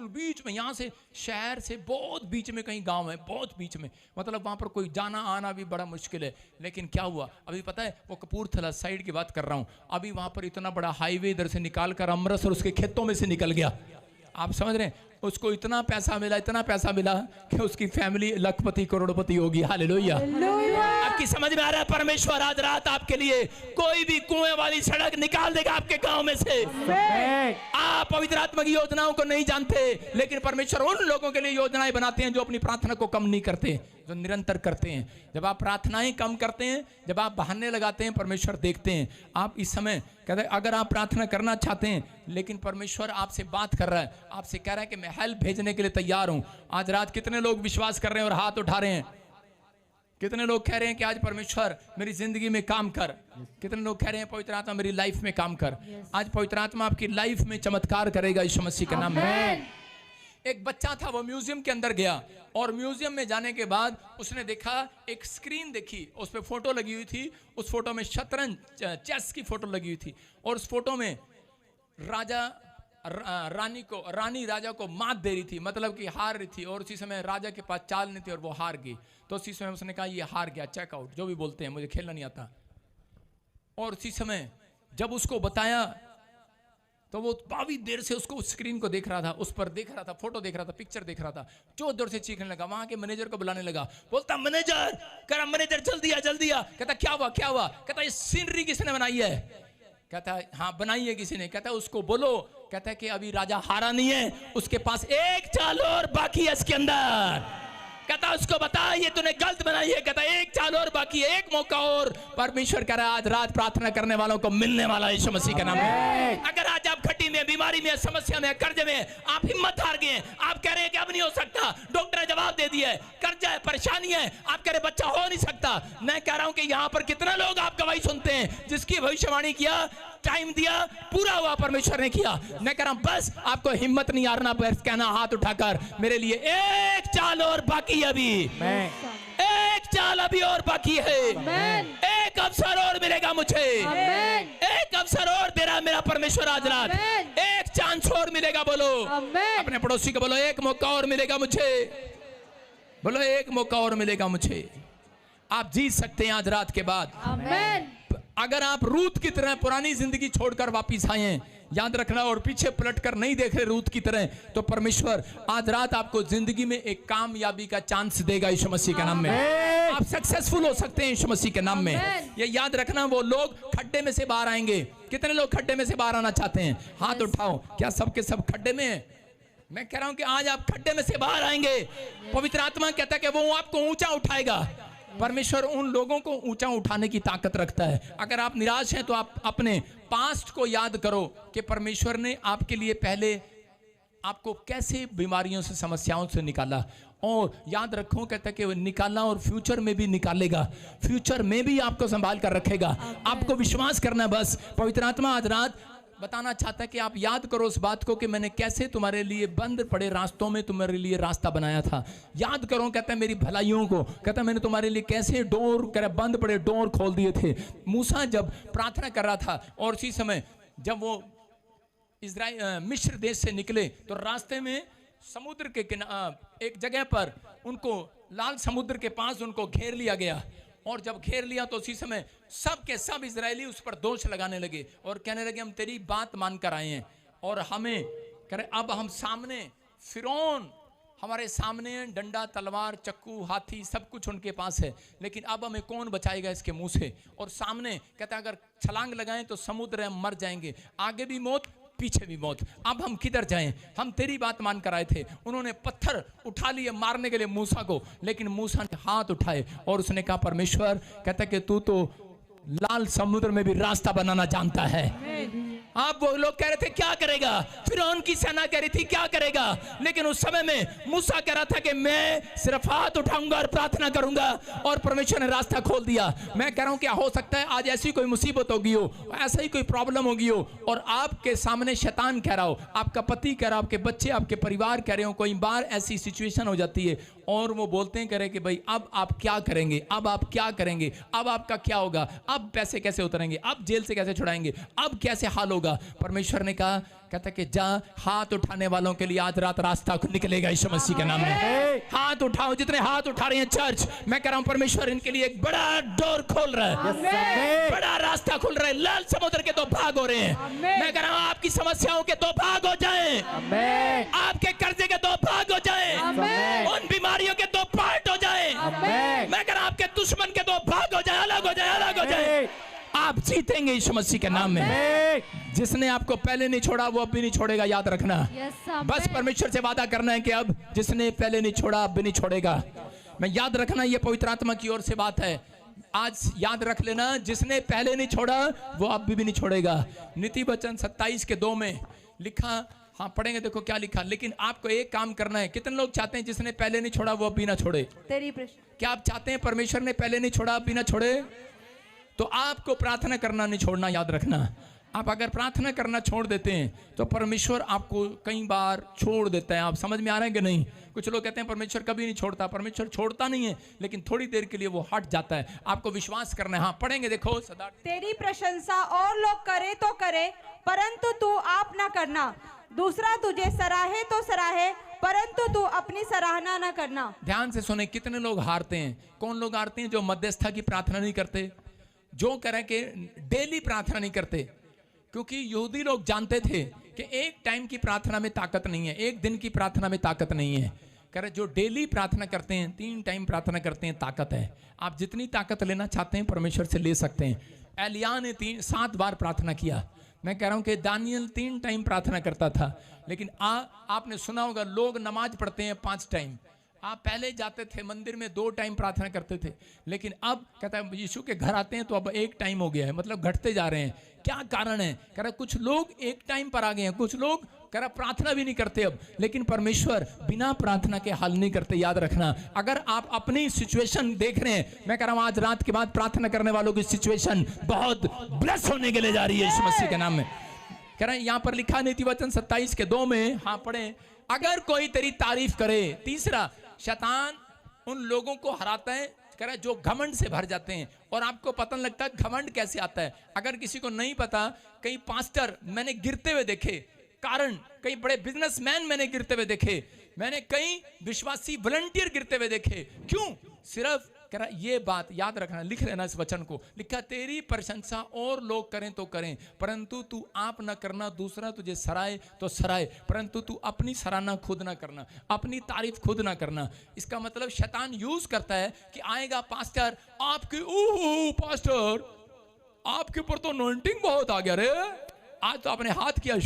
में, यहाँ से शहर से बहुत बीच में कहीं गांव है, बहुत बीच में, मतलब वहाँ पर कोई जाना आना भी बड़ा मुश्किल है। लेकिन क्या हुआ अभी पता है, वो कपूरथला साइड की बात कर रहा हूँ, अभी वहाँ पर इतना बड़ा हाईवे इधर से निकाल कर अमृतसर उसके खेतों में से निकल गया। आप समझ रहे हैं, उसको इतना पैसा मिला कि उसकी फैमिली लखपति करोड़पति होगी। हालेलुया। आपकी समझ में आ रहा है, परमेश्वर आज रात आपके लिए कोई भी कुएं वाली सड़क निकाल देगा आपके गांव में से। आप पवित्र आत्मा की योजनाओं को नहीं जानते, लेकिन परमेश्वर उन लोगों के लिए योजनाएं बनाते हैं जो अपनी प्रार्थना को कम नहीं करते, जो निरंतर करते हैं। जब आप प्रार्थनाएं कम करते हैं, जब आप बहाने लगाते हैं, परमेश्वर देखते हैं। आप इस समय कहते हैं अगर आप प्रार्थना करना चाहते हैं, लेकिन परमेश्वर आपसे बात कर रहा है, आपसे कह रहा है कि मैं हेल्प भेजने के लिए तैयार हूं। आज रात कितने लोग विश्वास कर रहे हैं और हाथ उठा रहे हैं? कितने लोग कह रहे हैं कि आज परमेश्वर मेरी जिंदगी में काम कर? कितने लोग कह रहे हैं पवित्र आत्मा मेरी लाइफ में काम कर? आज पवित्र आत्मा आपकी लाइफ में चमत्कार करेगा यीशु मसीह के नाम में। एक बच्चा था, वो म्यूजियम के अंदर गया और म्यूजियम में जाने के बाद उसने देखा, एक स्क्रीन देखी, उस पर फोटो लगी हुई थी। उस फोटो में शतरंज, चेस की फोटो लगी हुई थी और उस फोटो में रानी राजा को मात दे रही थी, मतलब कि हार रही थी। और उसी समय राजा के पास चाल नहीं थी और वो हार गई। तो उसी समय उसने कहा ये हार गया, चेकआउट, जो भी बोलते हैं, मुझे खेलना नहीं आता। और उसी समय जब उसको बताया तो वो काफी देर से उसको स्क्रीन को देख रहा था, उस पर देख रहा था, फोटो देख रहा था, पिक्चर देख रहा था। जो दूर से चीखने लगा, वहां के मैनेजर को बुलाने लगा, बोलता मैनेजर, कह रहा मैनेजर जल्दी आ जल्दी आ। कहता क्या हुआ क्या हुआ? कहता ये सीनरी किसने बनाई है? कहता हाँ बनाई है किसी ने। कहता उसको बोलो, कहता है कि अभी राजा हारा नहीं है, उसके पास एक चाल और बाकी है इसके अंदर। कहता उसको बता ये तूने गलत बनाई है। कहता एक चाल और बाकी है, एक मौका और। परमेश्वर कह रहा है आज रात प्रार्थना करने वालों को मिलने वाला है यीशु मसीह के नाम में। अगर आज आप खट्टी में, बीमारी में, समस्या में, कर्ज में, आप हिम्मत हार गए, आप कह रहे हैं कि अब नहीं हो सकता, डॉक्टर ने जवाब दे दिया है, कर्जा है, परेशानी है, आप कह रहे बच्चा हो नहीं सकता। मैं कह रहा हूं कि यहाँ पर कितना लोग आप गवाही सुनते हैं, जिसकी भविष्यवाणी किया, टाइम दिया, पूरा हुआ परमेश्वर ने किया। मैं कह रहा हूं बस आपको हिम्मत नहीं हारना, बस कहना हाथ उठाकर मेरे लिए एक चाल और बाकी अभी, एक चाल अभी और बाकी है, एक अवसर और मिलेगा मुझे, एक अवसर और दे रहा मेरा परमेश्वर आज रात, एक चांस और मिलेगा। बोलो अपने पड़ोसी को, बोलो एक मौका और मिलेगा मुझे, बोलो एक मौका और मिलेगा मुझे। आप जीत सकते हैं आज रात के बाद। अगर आप रूत की तरह पुरानी जिंदगी छोड़कर वापिस आए हैं, याद रखना, और पीछे पलटकर नहीं देख रहे रूत की तरह, तो परमेश्वर आज रात आपको जिंदगी में एक कामयाबी का चांस देगा यीशु मसीह के नाम में। आप सक्सेसफुल हो सकते हैं यीशु मसीह के नाम में। ये याद रखना, वो लोग खड्डे में से बाहर आएंगे। कितने लोग खड्डे में से बाहर आना चाहते हैं? हाथ उठाओ। क्या सबके सब खड्डे में है? मैं कह रहा हूं कि आज आप खड्डे में से बाहर आएंगे। पवित्र आत्मा कहता है कि वो आपको ऊंचा उठाएगा। परमेश्वर उन लोगों को ऊंचा उठाने की ताकत रखता है। अगर आप निराश हैं तो आप अपने पास्ट को याद करो कि परमेश्वर ने आपके लिए पहले आपको कैसे बीमारियों से, समस्याओं से निकाला, और याद रखो कहता है कि वो निकाला और फ्यूचर में भी निकालेगा, फ्यूचर में भी आपको संभाल कर रखेगा। आपको विश्वास करना है बस। पवित्र आत्मा आज रात बताना चाहता है कि आप याद करो उस बात को कि मैंने कैसे तुम्हारे लिए बंद पड़े रास्तों में तुम्हारे लिए रास्ता बनाया था। याद करो, कहता है मेरी भलाइयों को, कहता है मैंने तुम्हारे लिए कैसे बंद पड़े डोर खोल दिए थे। मूसा जब प्रार्थना कर रहा था और उसी समय जब वो मिस्र देश से निकले तो रास्ते में समुद्र के एक जगह पर उनको, लाल समुद्र के पास उनको घेर लिया गया। और जब घेर लिया तो उसी समय सब के सब इजरायली उस पर दोष लगाने लगे और कहने लगे हम तेरी बात मानकर आए हैं और हमें करे, अब हम सामने फिरौन हमारे सामने डंडा, तलवार, चक्कू, हाथी सब कुछ उनके पास है, लेकिन अब हमें कौन बचाएगा इसके मुंह से। और सामने कहता है अगर छलांग लगाएं तो समुद्र हम मर जाएंगे, आगे भी मौत पीछे भी मौत, अब हम किधर जाएं? हम तेरी बात मान कर आए थे। उन्होंने पत्थर उठा लिए मारने के लिए मूसा को, लेकिन मूसा ने हाथ उठाए और उसने कहा परमेश्वर, कहता कि तू तो लाल समुद्र में भी रास्ता बनाना जानता है। आप वो लोग कह रहे थे क्या करेगा, फिर उनकी सेना कह रही थी क्या करेगा, लेकिन उस समय में मूसा कह रहा था कि मैं सिर्फ हाथ उठाऊंगा और प्रार्थना करूंगा, और परमेश्वर ने रास्ता खोल दिया। मैं कह रहा हूं क्या हो सकता है आज ऐसी कोई मुसीबत होगी हो, ऐसा ही कोई प्रॉब्लम होगी हो और आपके सामने शैतान कह रहा हो, आपका पति कह रहा हो, आपके बच्चे, आपके परिवार कह रहे हो, कोई बार ऐसी सिचुएशन हो जाती है और वो बोलते हैं करे कि भाई अब आप क्या करेंगे, अब आप क्या करेंगे, अब आपका क्या होगा, अब पैसे कैसे उतरेंगे, अब जेल से कैसे छुड़ाएंगे, अब कैसे हाल होगा। परमेश्वर ने कहा, कहता कि जा, हाथ उठाने वालों के लिए आज रात रास्ता निकलेगा यीशु मसीह के नाम में। हाथ उठाओ, जितने हाथ उठा रहे हैं चर्च, मैं कह रहा हूं परमेश्वर इनके लिए एक बड़ा डोर खोल रहा है, बड़ा रास्ता खुल रहा है। लाल समुद्र के दो भाग हो रहे हैं। मैं कह रहा हूं आपकी समस्याओं के दो भाग हो जाएं, आपके कर्जे के दो भाग हो जाएं, उन बीमारियों के दो पार्ट हो जाएं। मैं कह रहा हूं आपके दुश्मन के दो भाग हो जाएं, अलग हो जाएं, अलग हो जाएं। आप जीतेंगे यीशु मसीह के नाम में। जिसने आपको पहले नहीं छोड़ा वो अब भी नहीं छोड़ेगा, याद रखना। बस परमेश्वर से वादा करना है कि अब जिसने पहले नहीं छोड़ा अब भी नहीं छोड़ेगा। मैं याद रखना, ये पवित्र आत्मा की ओर से बात है। आज याद रख लेना, जिसने पहले नहीं छोड़ा वो अब भी नहीं छोड़ेगा। नीति वचन 27 के 2 में लिखा, हाँ पढ़ेंगे, देखो क्या लिखा। लेकिन आपको एक काम करना है। कितने लोग चाहते हैं जिसने पहले नहीं छोड़ा वो अब भी ना छोड़े? क्या आप चाहते हैं परमेश्वर ने पहले नहीं छोड़ा अब भी ना छोड़े? तो आपको प्रार्थना करना नहीं छोड़ना, याद रखना। आप अगर प्रार्थना करना छोड़ देते हैं तो परमेश्वर आपको कई बार छोड़ देता है। आप समझ में आ रहे हैं कि नहीं? कुछ लोग कहते हैं परमेश्वर कभी नहीं छोड़ता। परमेश्वर छोड़ता नहीं है, लेकिन थोड़ी देर के लिए वो हट जाता है। आपको विश्वास करना है। हाँ, पढ़ेंगे, देखो। तेरी प्रशंसा और लोग करे तो करे, परंतु तू आप ना करना। दूसरा तुझे सराहे तो सराहे, परंतु तू अपनी सराहना ना करना। ध्यान से सुने, कितने लोग हारते हैं? कौन लोग हारते हैं? जो मध्यस्था की प्रार्थना नहीं करते, जो करें कि डेली प्रार्थना नहीं करते। क्योंकि यहूदी लोग जानते थे कि एक टाइम की प्रार्थना में ताकत नहीं है, एक दिन की प्रार्थना में ताकत नहीं है। कह रहे जो डेली प्रार्थना करते हैं, 3 टाइम प्रार्थना करते हैं, ताकत है। आप जितनी ताकत लेना चाहते हैं परमेश्वर से ले सकते हैं। एलिया ने 7 बार प्रार्थना किया। मैं कह रहा हूं कि दानियल 3 टाइम प्रार्थना करता था। लेकिन आपने सुना होगा लोग नमाज पढ़ते हैं 5 टाइम। आप पहले जाते थे मंदिर में 2 टाइम प्रार्थना करते थे, लेकिन अब कहता है यीशु के घर आते हैं तो अब 1 टाइम हो गया है। मतलब घटते जा रहे हैं। क्या कारण है? कह रहा कुछ लोग 1 टाइम पर आ गए हैं, कुछ लोग कह रहा प्रार्थना भी नहीं करते अब। लेकिन परमेश्वर बिना प्रार्थना के हल नहीं करते। याद रखना, अगर आप अपनी सिचुएशन देख रहे हैं, मैं कह रहा हूं आज रात के बाद प्रार्थना करने वालों की सिचुएशन बहुत ब्लेस होने के लिए जा रही है यीशु मसीह के नाम में। कह रहे हैं यहां पर लिखा नीति वचन 27 के 2 में, हाँ पढ़े, अगर कोई तेरी तारीफ करे। तीसरा, शैतान उन लोगों को हराता है कह रहा है जो घमंड से भर जाते हैं। और आपको पता नहीं लगता घमंड कैसे आता है। अगर किसी को नहीं पता, कई पास्टर मैंने गिरते हुए देखे, कारण कई बड़े बिजनेसमैन मैंने गिरते हुए देखे, मैंने कई विश्वासी वॉलंटियर गिरते हुए देखे। क्यों? सिर्फ कह रहा ये बात याद रखना, लिख लेना इस वचन को। लिखा तेरी प्रशंसा और लोग करें तो करें, परंतु तू आप न करना। दूसरा तुझे सराय तो सराय, परंतु तू अपनी सराहना खुद ना करना, अपनी तारीफ खुद ना करना। इसका मतलब शैतान यूज करता है कि आएगा पास्टर आपके, ओह पास्टर आपके ऊपर तो अनॉइंटिंग बहुत आ गया रे, आज तो आपने हाथ किया,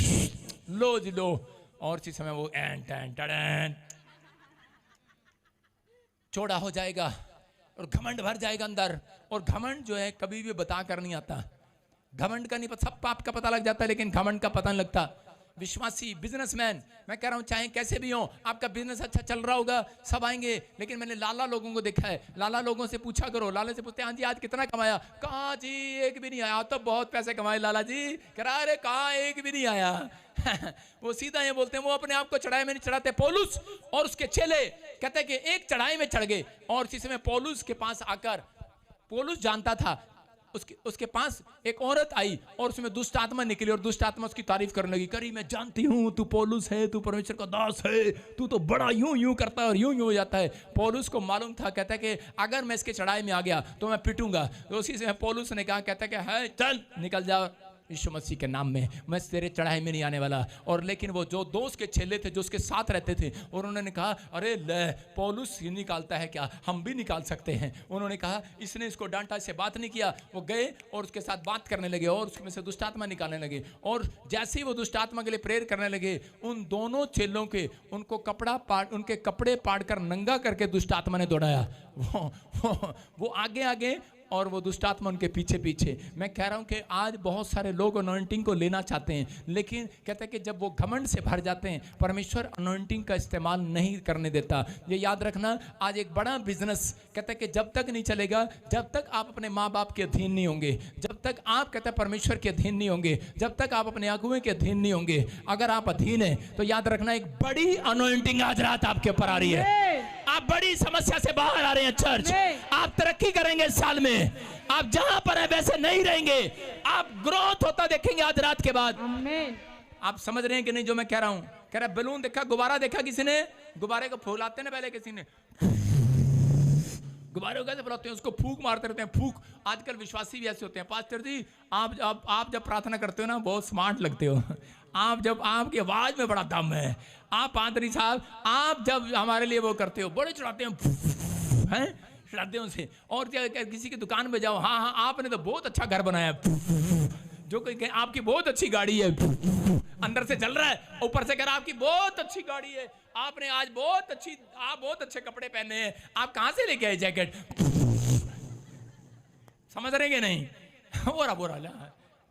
लो जी लो। और इसी समय वो चौड़ा हो जाएगा और घमंड भर जाएगा अंदर। और घमंड जो है कभी भी बता कर नहीं आता। घमंड का नहीं पता, सब पाप का पता लग जाता है, लेकिन घमंड का पता नहीं लगता। विश्वासी बिजनेसमैन, मैं कह रहा हूं चाहे कैसे भी हो, आपका बिजनेस अच्छा चल रहा होगा, सब आएंगे। लेकिन मैंने लाला लोगों को देखा है, लाला लोगों से पूछा करो, लाला से पूछते हैं हाँ जी आज कितना कमाया? कहा जी एक भी नहीं आया। तो बहुत पैसे कमाए लाला जी। कह रहा अरे कहा एक भी नहीं आया। वो सीधा ये बोलते हैं, वो अपने आप को चढ़ाई में नहीं चढ़ाते। पौलुस और उसके चेले कहते हैं कि एक चढ़ाई में चढ़ गए, और इसी समय पौलुस के पास आकर, पौलुस जानता था, उसके पास एक औरत आई और उसमें दुष्ट आत्मा निकली, और दुष्ट आत्मा उसकी तारीफ करने लगी। करी मैं जानती हूं तू पौलुस है, तू परमेश्वर का दास है, तू तो बड़ा यूं यूं करता है और यूं यूं हो जाता है। पौलुस को मालूम था, कहता है कि अगर मैं इसके चढ़ाई में आ गया तो मैं पिटूंगा। तो उसी से पौलुस ने कहा, कहता है कि है चल निकल जाओ यीशु मसीह के नाम में, मैं तेरे चढ़ाई में नहीं आने वाला। और लेकिन वो जो दोस्त के चेले थे जो उसके साथ रहते थे, और उन्होंने कहा अरे ले पौलुस ही निकालता है क्या, हम भी निकाल सकते हैं। उन्होंने कहा इसने इसको डांटा, इससे बात नहीं किया। वो गए और उसके साथ बात करने लगे और उसमें से दुष्ट आत्मा निकालने लगे। और जैसे ही वो दुष्ट आत्मा के लिए प्रेयर करने लगे, उन दोनों चेलों के उनके कपड़े पाड़ कर नंगा करके दुष्ट आत्मा ने दौड़ाया। वो आगे आगे और वो दुष्ट आत्मा उनके पीछे पीछे। मैं कह रहा हूं कि आज बहुत सारे लोग अनॉइंटिंग को लेना चाहते हैं, लेकिन कहते हैं कि जब वो घमंड से भर जाते हैं, परमेश्वर अनॉइंटिंग का इस्तेमाल नहीं करने देता। ये याद रखना, आज एक बड़ा बिजनेस कहते हैं कि जब तक नहीं चलेगा जब तक आप अपने माँ बाप के अधीन नहीं होंगे, जब तक आप कहते हैं परमेश्वर के अधीन नहीं होंगे, जब तक आप अपने अगुए के अधीन नहीं होंगे। अगर आप अधीन हैं तो याद रखना एक बड़ी अनॉइंटिंग आज रात आपके ऊपर आ रही है। आप बड़ी समस्या से बाहर आ रहे हैं चर्च, आप तरक्की करेंगे इस साल में। आप जहां पर है वैसे नहीं रहेंगे, आप ग्रोथ होता देखेंगे आज रात के बाद। आप समझ रहे हैं कि नहीं जो मैं कह रहा हूं? कह रहा बैलून देखा, गुब्बारा देखा किसी ने? गुब्बारे को फुलाते ना पहले किसी ने, गुब्बारे को कैसे फुलाते हैं? उसको फूंक मारते रहते हैं, फूंक। आजकल विश्वासी भी ऐसे होते हैं। पास्टर जी आप जब प्रार्थना करते हो ना बहुत स्मार्ट लगते हो। आपकी आवाज में बड़ा दम है। आप पादरी साहब आप जब हमारे लिए वो करते हो, बड़े चढ़ाते हैं चढ़ाते हो से। और किसी की दुकान में जाओ, हाँ आपने तो बहुत अच्छा घर बनाया, जो कोई आपकी बहुत अच्छी गाड़ी है, अंदर से चल रहा है, ऊपर से कह रहा आपकी बहुत अच्छी गाड़ी है, आपने आज आप बहुत अच्छे कपड़े पहने हैं, आप कहां से लेके आए जैकेट? समझ रहे नहीं? बोरा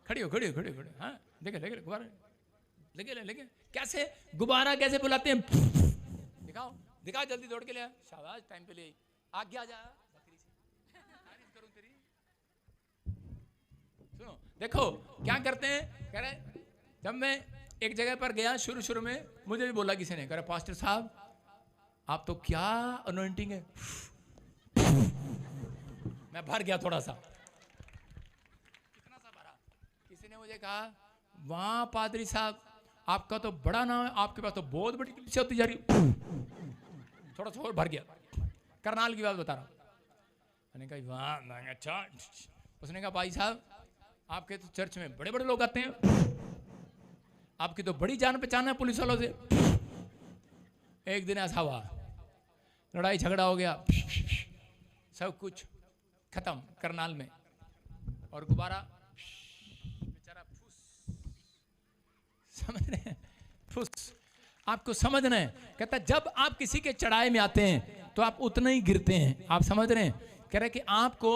खड़ी हो हाँ देखे गुब्बारा लेके कैसे गुब्बारा कैसे बुलाते हैं? दिखाओ जल्दी दौड़ के ले, शाबाश टाइम पे ले आज्ञा जा बकरी से करूं तेरी। सुनो, देखो क्या करते हैं। कह रहे जब मैं एक जगह पर गया शुरू में, मुझे भी बोला किसी ने, कह रहा पास्टर साहब आप तो क्या अनॉइंटिंग है। मैं भर गया थोड़ा सा, कितना सा भरा। किसी ने मुझे कहा वाह पादरी साहब आपका तो बड़ा नाम है, आपके पास तो बहुत बड़ी कलीसिया होती जा रही। थोड़ा सा और भर गया। करनाल की बात बता रहा हूँ। मैंने कहा वाह, मैं अच्छा। उसने कहा भाई साहब आपके तो चर्च में बड़े बड़े लोग आते हैं, आपकी तो बड़ी जान पहचान है पुलिस वालों से। एक दिन ऐसा हुआ, लड़ाई झगड़ा हो गया, सब कुछ खत्म करनाल में, और गुब्बारा बेचारा फुस। समझ रहे हैं? फुस। आपको समझना है, कहता जब आप किसी के चढ़ाए में आते हैं तो आप उतना ही गिरते हैं। आप समझ रहे हैं? कह रहे कि आपको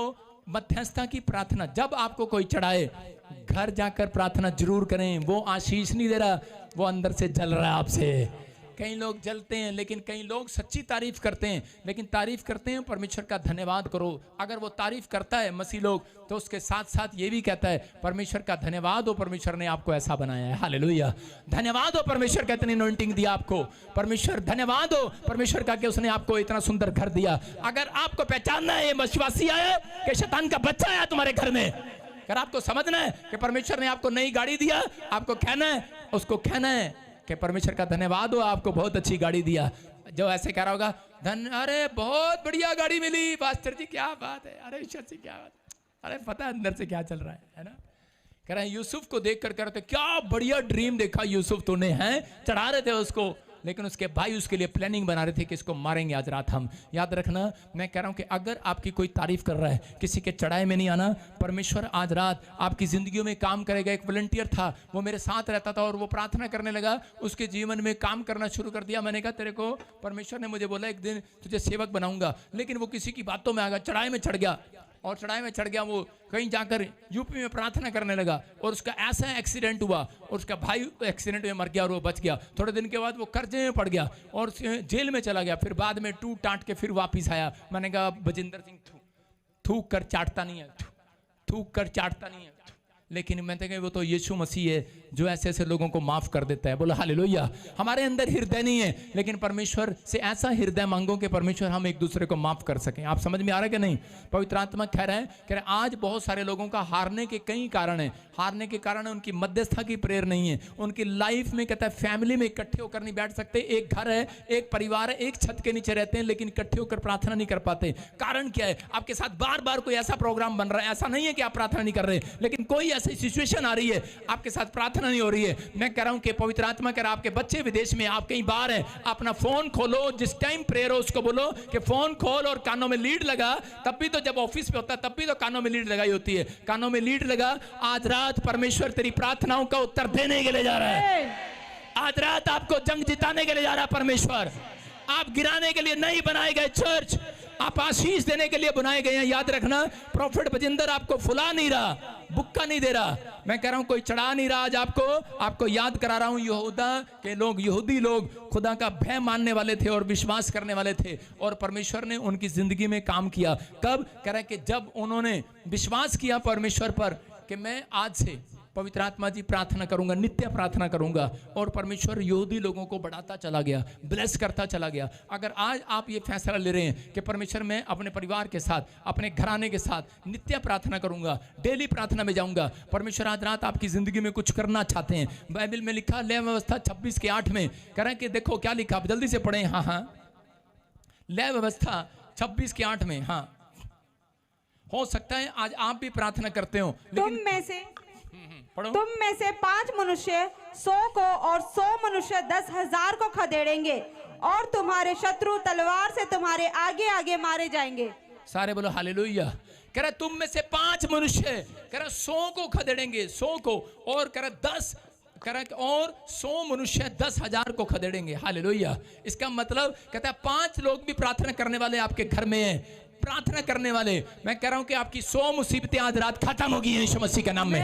मध्यस्थता की प्रार्थना, जब आपको कोई चढ़ाए घर जाकर प्रार्थना जरूर करें। वो आशीष नहीं दे रहा, वो अंदर से जल रहा है आपसे। कई लोग जलते हैं, लेकिन कई लोग सच्ची तारीफ करते हैं, लेकिन तारीफ करते हैं परमेश्वर का धन्यवाद करो। अगर वो तारीफ करता है मसीह लोग, तो उसके साथ साथ ये भी कहता है परमेश्वर का धन्यवाद हो, परमेश्वर ने आपको ऐसा बनाया है। हालेलुया, धन्यवाद हो परमेश्वर का इतनी अनॉइंटिंग दिया आपको। परमेश्वर धन्यवाद हो परमेश्वर का कि उसने आपको इतना सुंदर घर दिया। अगर आपको पहचानना है ये विश्वासी आया कि शैतान का बच्चा आया तुम्हारे घर में, अगर आपको समझना है कि परमेश्वर ने आपको नई गाड़ी दिया, आपको कहना है, उसको कहना है कि परमेश्वर का धन्यवाद हो आपको बहुत अच्छी गाड़ी दिया। जो ऐसे कह रहा होगा अरे बहुत बढ़िया गाड़ी मिली पास्टर जी, क्या बात है, अरे ईश्वर जी क्या बात, अरे पता है अंदर से क्या चल रहा है ना। कह रहे हैं यूसुफ को देख कर कहते क्या बढ़िया ड्रीम देखा यूसुफ तूने, हैं चढ़ा रहे थे उसको, लेकिन उसके भाई उसके लिए प्लानिंग बना रहे थे कि इसको मारेंगे आज रात हम। याद रखना, मैं कह रहा हूं कि अगर आपकी कोई तारीफ कर रहा है, किसी के चढ़ाए में नहीं आना। परमेश्वर आज रात आपकी जिंदगियों में काम करेगा। एक वॉलंटियर था, वो मेरे साथ रहता था और वो प्रार्थना करने लगा, उसके जीवन में काम करना शुरू कर दिया। मैंने कहा तेरे को परमेश्वर ने मुझे बोला एक दिन तुझे सेवक बनाऊंगा, लेकिन वो किसी की बातों में आ गया, चढ़ाई में चढ़ गया, और चढ़ाई में चढ़ गया। वो कहीं जाकर यूपी में प्रार्थना करने लगा और उसका ऐसा एक्सीडेंट हुआ और उसका भाई एक्सीडेंट में मर गया और वो बच गया। थोड़े दिन के बाद वो कर्जे में पड़ गया और जेल में चला गया। फिर बाद में टूट टाट के फिर वापिस आया। मैंने कहा बजिंदर सिंह थूक कर चाटता नहीं है, थूक कर चाटता नहीं है, लेकिन मैं कहता वो तो यीशु मसीह है जो ऐसे ऐसे लोगों को माफ कर देता है। बोलो हालेलुया। हमारे अंदर हृदय नहीं है, लेकिन परमेश्वर से ऐसा हृदय मांगो कि परमेश्वर हम एक दूसरे को माफ कर सकें। आप समझ में आ रहा है कि नहीं? पवित्र आत्मा कह रहे हैं आज बहुत सारे लोगों का हारने के कई कारण है। हारने के कारण है उनकी मध्यस्थता की प्रेयर नहीं है, उनकी लाइफ में कहता है फैमिली में इकट्ठे होकर नहीं बैठ सकते। एक घर है, एक परिवार है, एक छत के नीचे रहते हैं, लेकिन इकट्ठे होकर प्रार्थना नहीं कर पाते। कारण क्या है? आपके साथ बार बार कोई ऐसा प्रोग्राम बन रहा है, ऐसा नहीं है कि आप प्रार्थना नहीं कर रहे, लेकिन कोई ऐसी सिचुएशन आ रही है आपके साथ प्रार्थना नहीं हो रही है। मैं कह रहा हूं कि पवित्र आत्मा कह रहा है आपके बच्चे विदेश में, आप कहीं बाहर हैं, अपना फोन खोलो, जिस टाइम प्रेयर हो उसको बोलो कि फोन खोल और कानों में लीड लगा। तब भी तो जब ऑफिस पे होता है तब भी तो कानों में लीड लगाई होती है। कानों में लीड लगा। आज रात परमेश्वर तेरी प्रार्थनाओं का उत्तर देने के लिए जा रहा है। आज रात आपको जंग जिताने के लिए जा रहा है परमेश्वर। आप गिराने के लिए नहीं बनाए गए चर्च, आप आशीष देने के लिए बनाए गए हैं। याद रखना, प्रॉफिट बजिंदर आपको फुला नहीं रहा, बुक्का नहीं दे रहा। मैं कह रहा हूं कोई चढ़ा नहीं रहा। आज आपको याद करा रहा हूं, यहूदा के लोग, यहूदी लोग खुदा का भय मानने वाले थे और विश्वास करने वाले थे, और परमेश्वर ने उनकी जिंदगी में काम किया। कब? कह रहा है कि जब उन्होंने विश्वास किया परमेश्वर पर कि मैं आज से पवित्र आत्मा जी प्रार्थना करूंगा, नित्य प्रार्थना करूंगा, और परमेश्वर यहूदी लोगों को बढ़ाता चला गया, ब्लेस करता चला गया। अगर आज आप ये फैसला ले रहे हैं कि परमेश्वर मैं अपने परिवार के साथ, अपने घराने के साथ नित्य प्रार्थना करूंगा, डेली प्रार्थना में जाऊंगा, परमेश्वर आज रात आपकी जिंदगी में कुछ करना चाहते हैं। बाइबल में लिखा लय व्यवस्था 26:8 में कह रहे हैं कि देखो क्या लिखा, जल्दी से पढ़ें। हाँ, लय व्यवस्था 26:8 में। हाँ, हो सकता है आज आप भी प्रार्थना करते हो, लेकिन तुम में से 5 मनुष्य 100 को और 100 मनुष्य 10,000 को खदेड़ेंगे, और तुम्हारे शत्रु तलवार से तुम्हारे आगे आगे मारे जाएंगे। सारे बोलो हालेलुया। कह रहा तुम में से 5 मनुष्य, कह रहा 100 को खदेड़ेंगे, 100 को, और कह रहा 10, कह रहा और 100 मनुष्य 10,000 को खदेड़ेंगे। हालेलुया। इसका मतलब कहता है 5 लोग भी प्रार्थना करने वाले आपके घर में हैं, प्रार्थना करने वाले। मैं कह रहा हूं कि आपकी 100 मुसीबतें आज रात खत्म होगी यीशु मसीह के नाम में।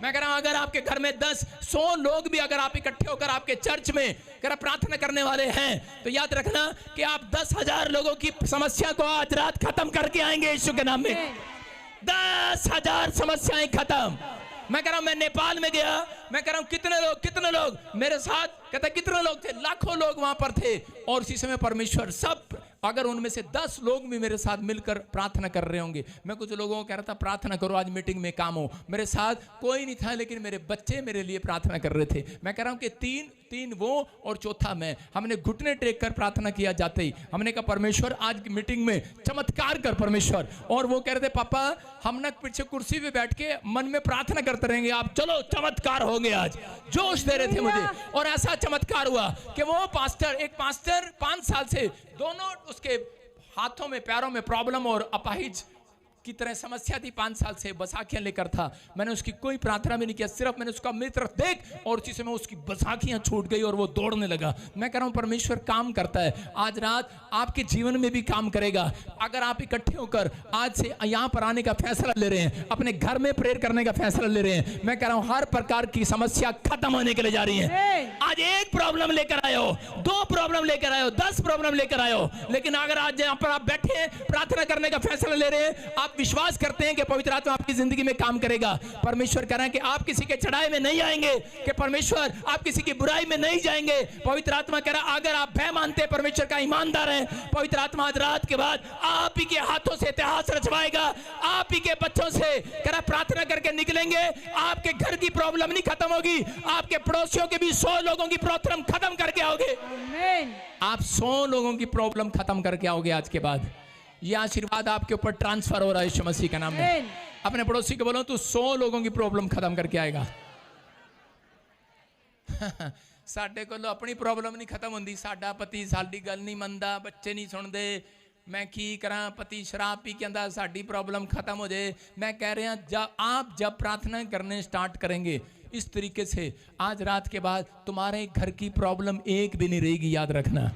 मैं कह रहा हूं अगर आपके घर में 100 लोग भी अगर आप इकट्ठे होकर आपके चर्च में अगर प्रार्थना करने वाले हैं, तो याद रखना कि आप 10,000 लोगों की समस्या को आज रात खत्म करके आएंगे यीशु के नाम में। 10,000 समस्याएं खत्म। मैं कह रहा हूं मैं नेपाल में गया, मैं कह रहा हूं कितने लोग मेरे साथ, कहता कितने लोग थे, लाखों लोग वहां पर थे। और उसी समय परमेश्वर सब, अगर उनमें से 10 लोग भी मेरे साथ मिलकर प्रार्थना कर रहे होंगे, मैं कुछ लोगों को कह रहा था प्रार्थना करो आज मीटिंग में काम हो, मेरे साथ कोई नहीं था, लेकिन मेरे बच्चे मेरे लिए प्रार्थना कर रहे थे। मैं कह रहा हूं कि तीन वो और चौथा मैं, हमने घुटने टेक कर प्रार्थना किया जाते ही हमने कहा परमेश्वर आज की मीटिंग में चमत्कार कर परमेश्वर। और वो कह रहे थे पापा हम ना पीछे कुर्सी पे बैठ के मन में प्रार्थना करते रहेंगे, आप चलो चमत्कार होंगे आज, जोश दे रहे थे मुझे। और ऐसा चमत्कार हुआ कि वो एक पास्टर 5 साल से दोनों उसके हाथों में पैरों में प्रॉब्लम और अपाहिज की तरह समस्या थी, 5 साल से बसाखियां लेकर था। मैंने उसकी कोई प्रार्थना भी नहीं किया, सिर्फ मैंने उसका मित्र देख और उसी समय उसकी बसाखियां छूट गई और वो दौड़ने लगा। मैं कह रहा हूं परमेश्वर काम करता है, आज रात आपके जीवन में भी काम करेगा। अगर आप इकट्ठे होकर आज से यहां पर आने का फैसला ले रहे हैं, अपने घर में प्रेयर करने का फैसला ले रहे हैं, मैं कह रहा हूं हर प्रकार की समस्या खत्म होने के लिए जा रही है। आज एक प्रॉब्लम लेकर आए हो, 2 प्रॉब्लम लेकर आए हो, 10 प्रॉब्लम लेकर आए हो, लेकिन अगर आज यहां पर आप बैठे प्रार्थना करने का फैसला ले रहे हैं, आप विश्वास करते हैं कि पवित्र आत्मा आपकी जिंदगी में काम करेगा। परमेश्वर कह रहा है कि आप किसी के चढ़ाए में नहीं आएंगे, कि परमेश्वर आप किसी की बुराई में नहीं जाएंगे। पवित्र आत्मा कह रहा है अगर आप भय मानते हैं परमेश्वर का ईमानदार है, पवित्र आत्मा आज रात के बाद आप ही के हाथों से इतिहास रचवाएगा। आप ही के बच्चों से कह रहा प्रार्थना करके निकलेंगे, आपके घर की प्रॉब्लम नहीं खत्म होगी, आपके पड़ोसियों के भी 100 लोगों की प्रॉब्लम खत्म करके आओगे। आप 100 लोगों की प्रॉब्लम खत्म करके आओगे। आज के बाद ये आशीर्वाद आपके ऊपर ट्रांसफर हो रहा है यीशु मसीह के नाम में। अपने पड़ोसी को बोलो तू 100 लोगों की प्रॉब्लम खत्म करके आएगा। साडे को अपनी प्रॉब्लम नहीं खत्म होंदी, साडा पति साडी गल नहीं मनदा, बच्चे नहीं सुनते, मैं की करा, पति शराब पी के आंदा, साडी प्रॉब्लम खत्म हो जाए। मैं कह रहा आप जब प्रार्थना करने स्टार्ट करेंगे इस तरीके से, आज रात के बाद तुम्हारे घर की प्रॉब्लम एक भी नहीं रहेगी, याद रखना,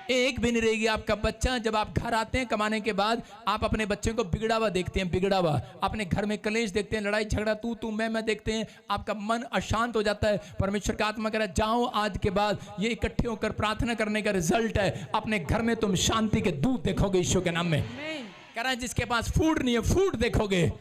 एक भी नहीं रहेगी। आपका बच्चा, जब आप घर आते हैं कमाने के बाद, आप अपने बच्चे को बिगड़ा हुआ देखते हैं, बिगड़ा हुआ, अपने घर में कलेश देखते हैं, लड़ाई झगड़ा तू मैं देखते हैं, आपका मन अशांत हो जाता है। परमेश्वर का आत्मा कह रहा है जाओ आज के बाद, ये इकट्ठे होकर प्रार्थना करने का रिजल्ट है, अपने घर में तुम शांति के दूत देखोगे यीशु के नाम में। कह रहा है जिसके पास फूड नहीं है फूड देखोगे,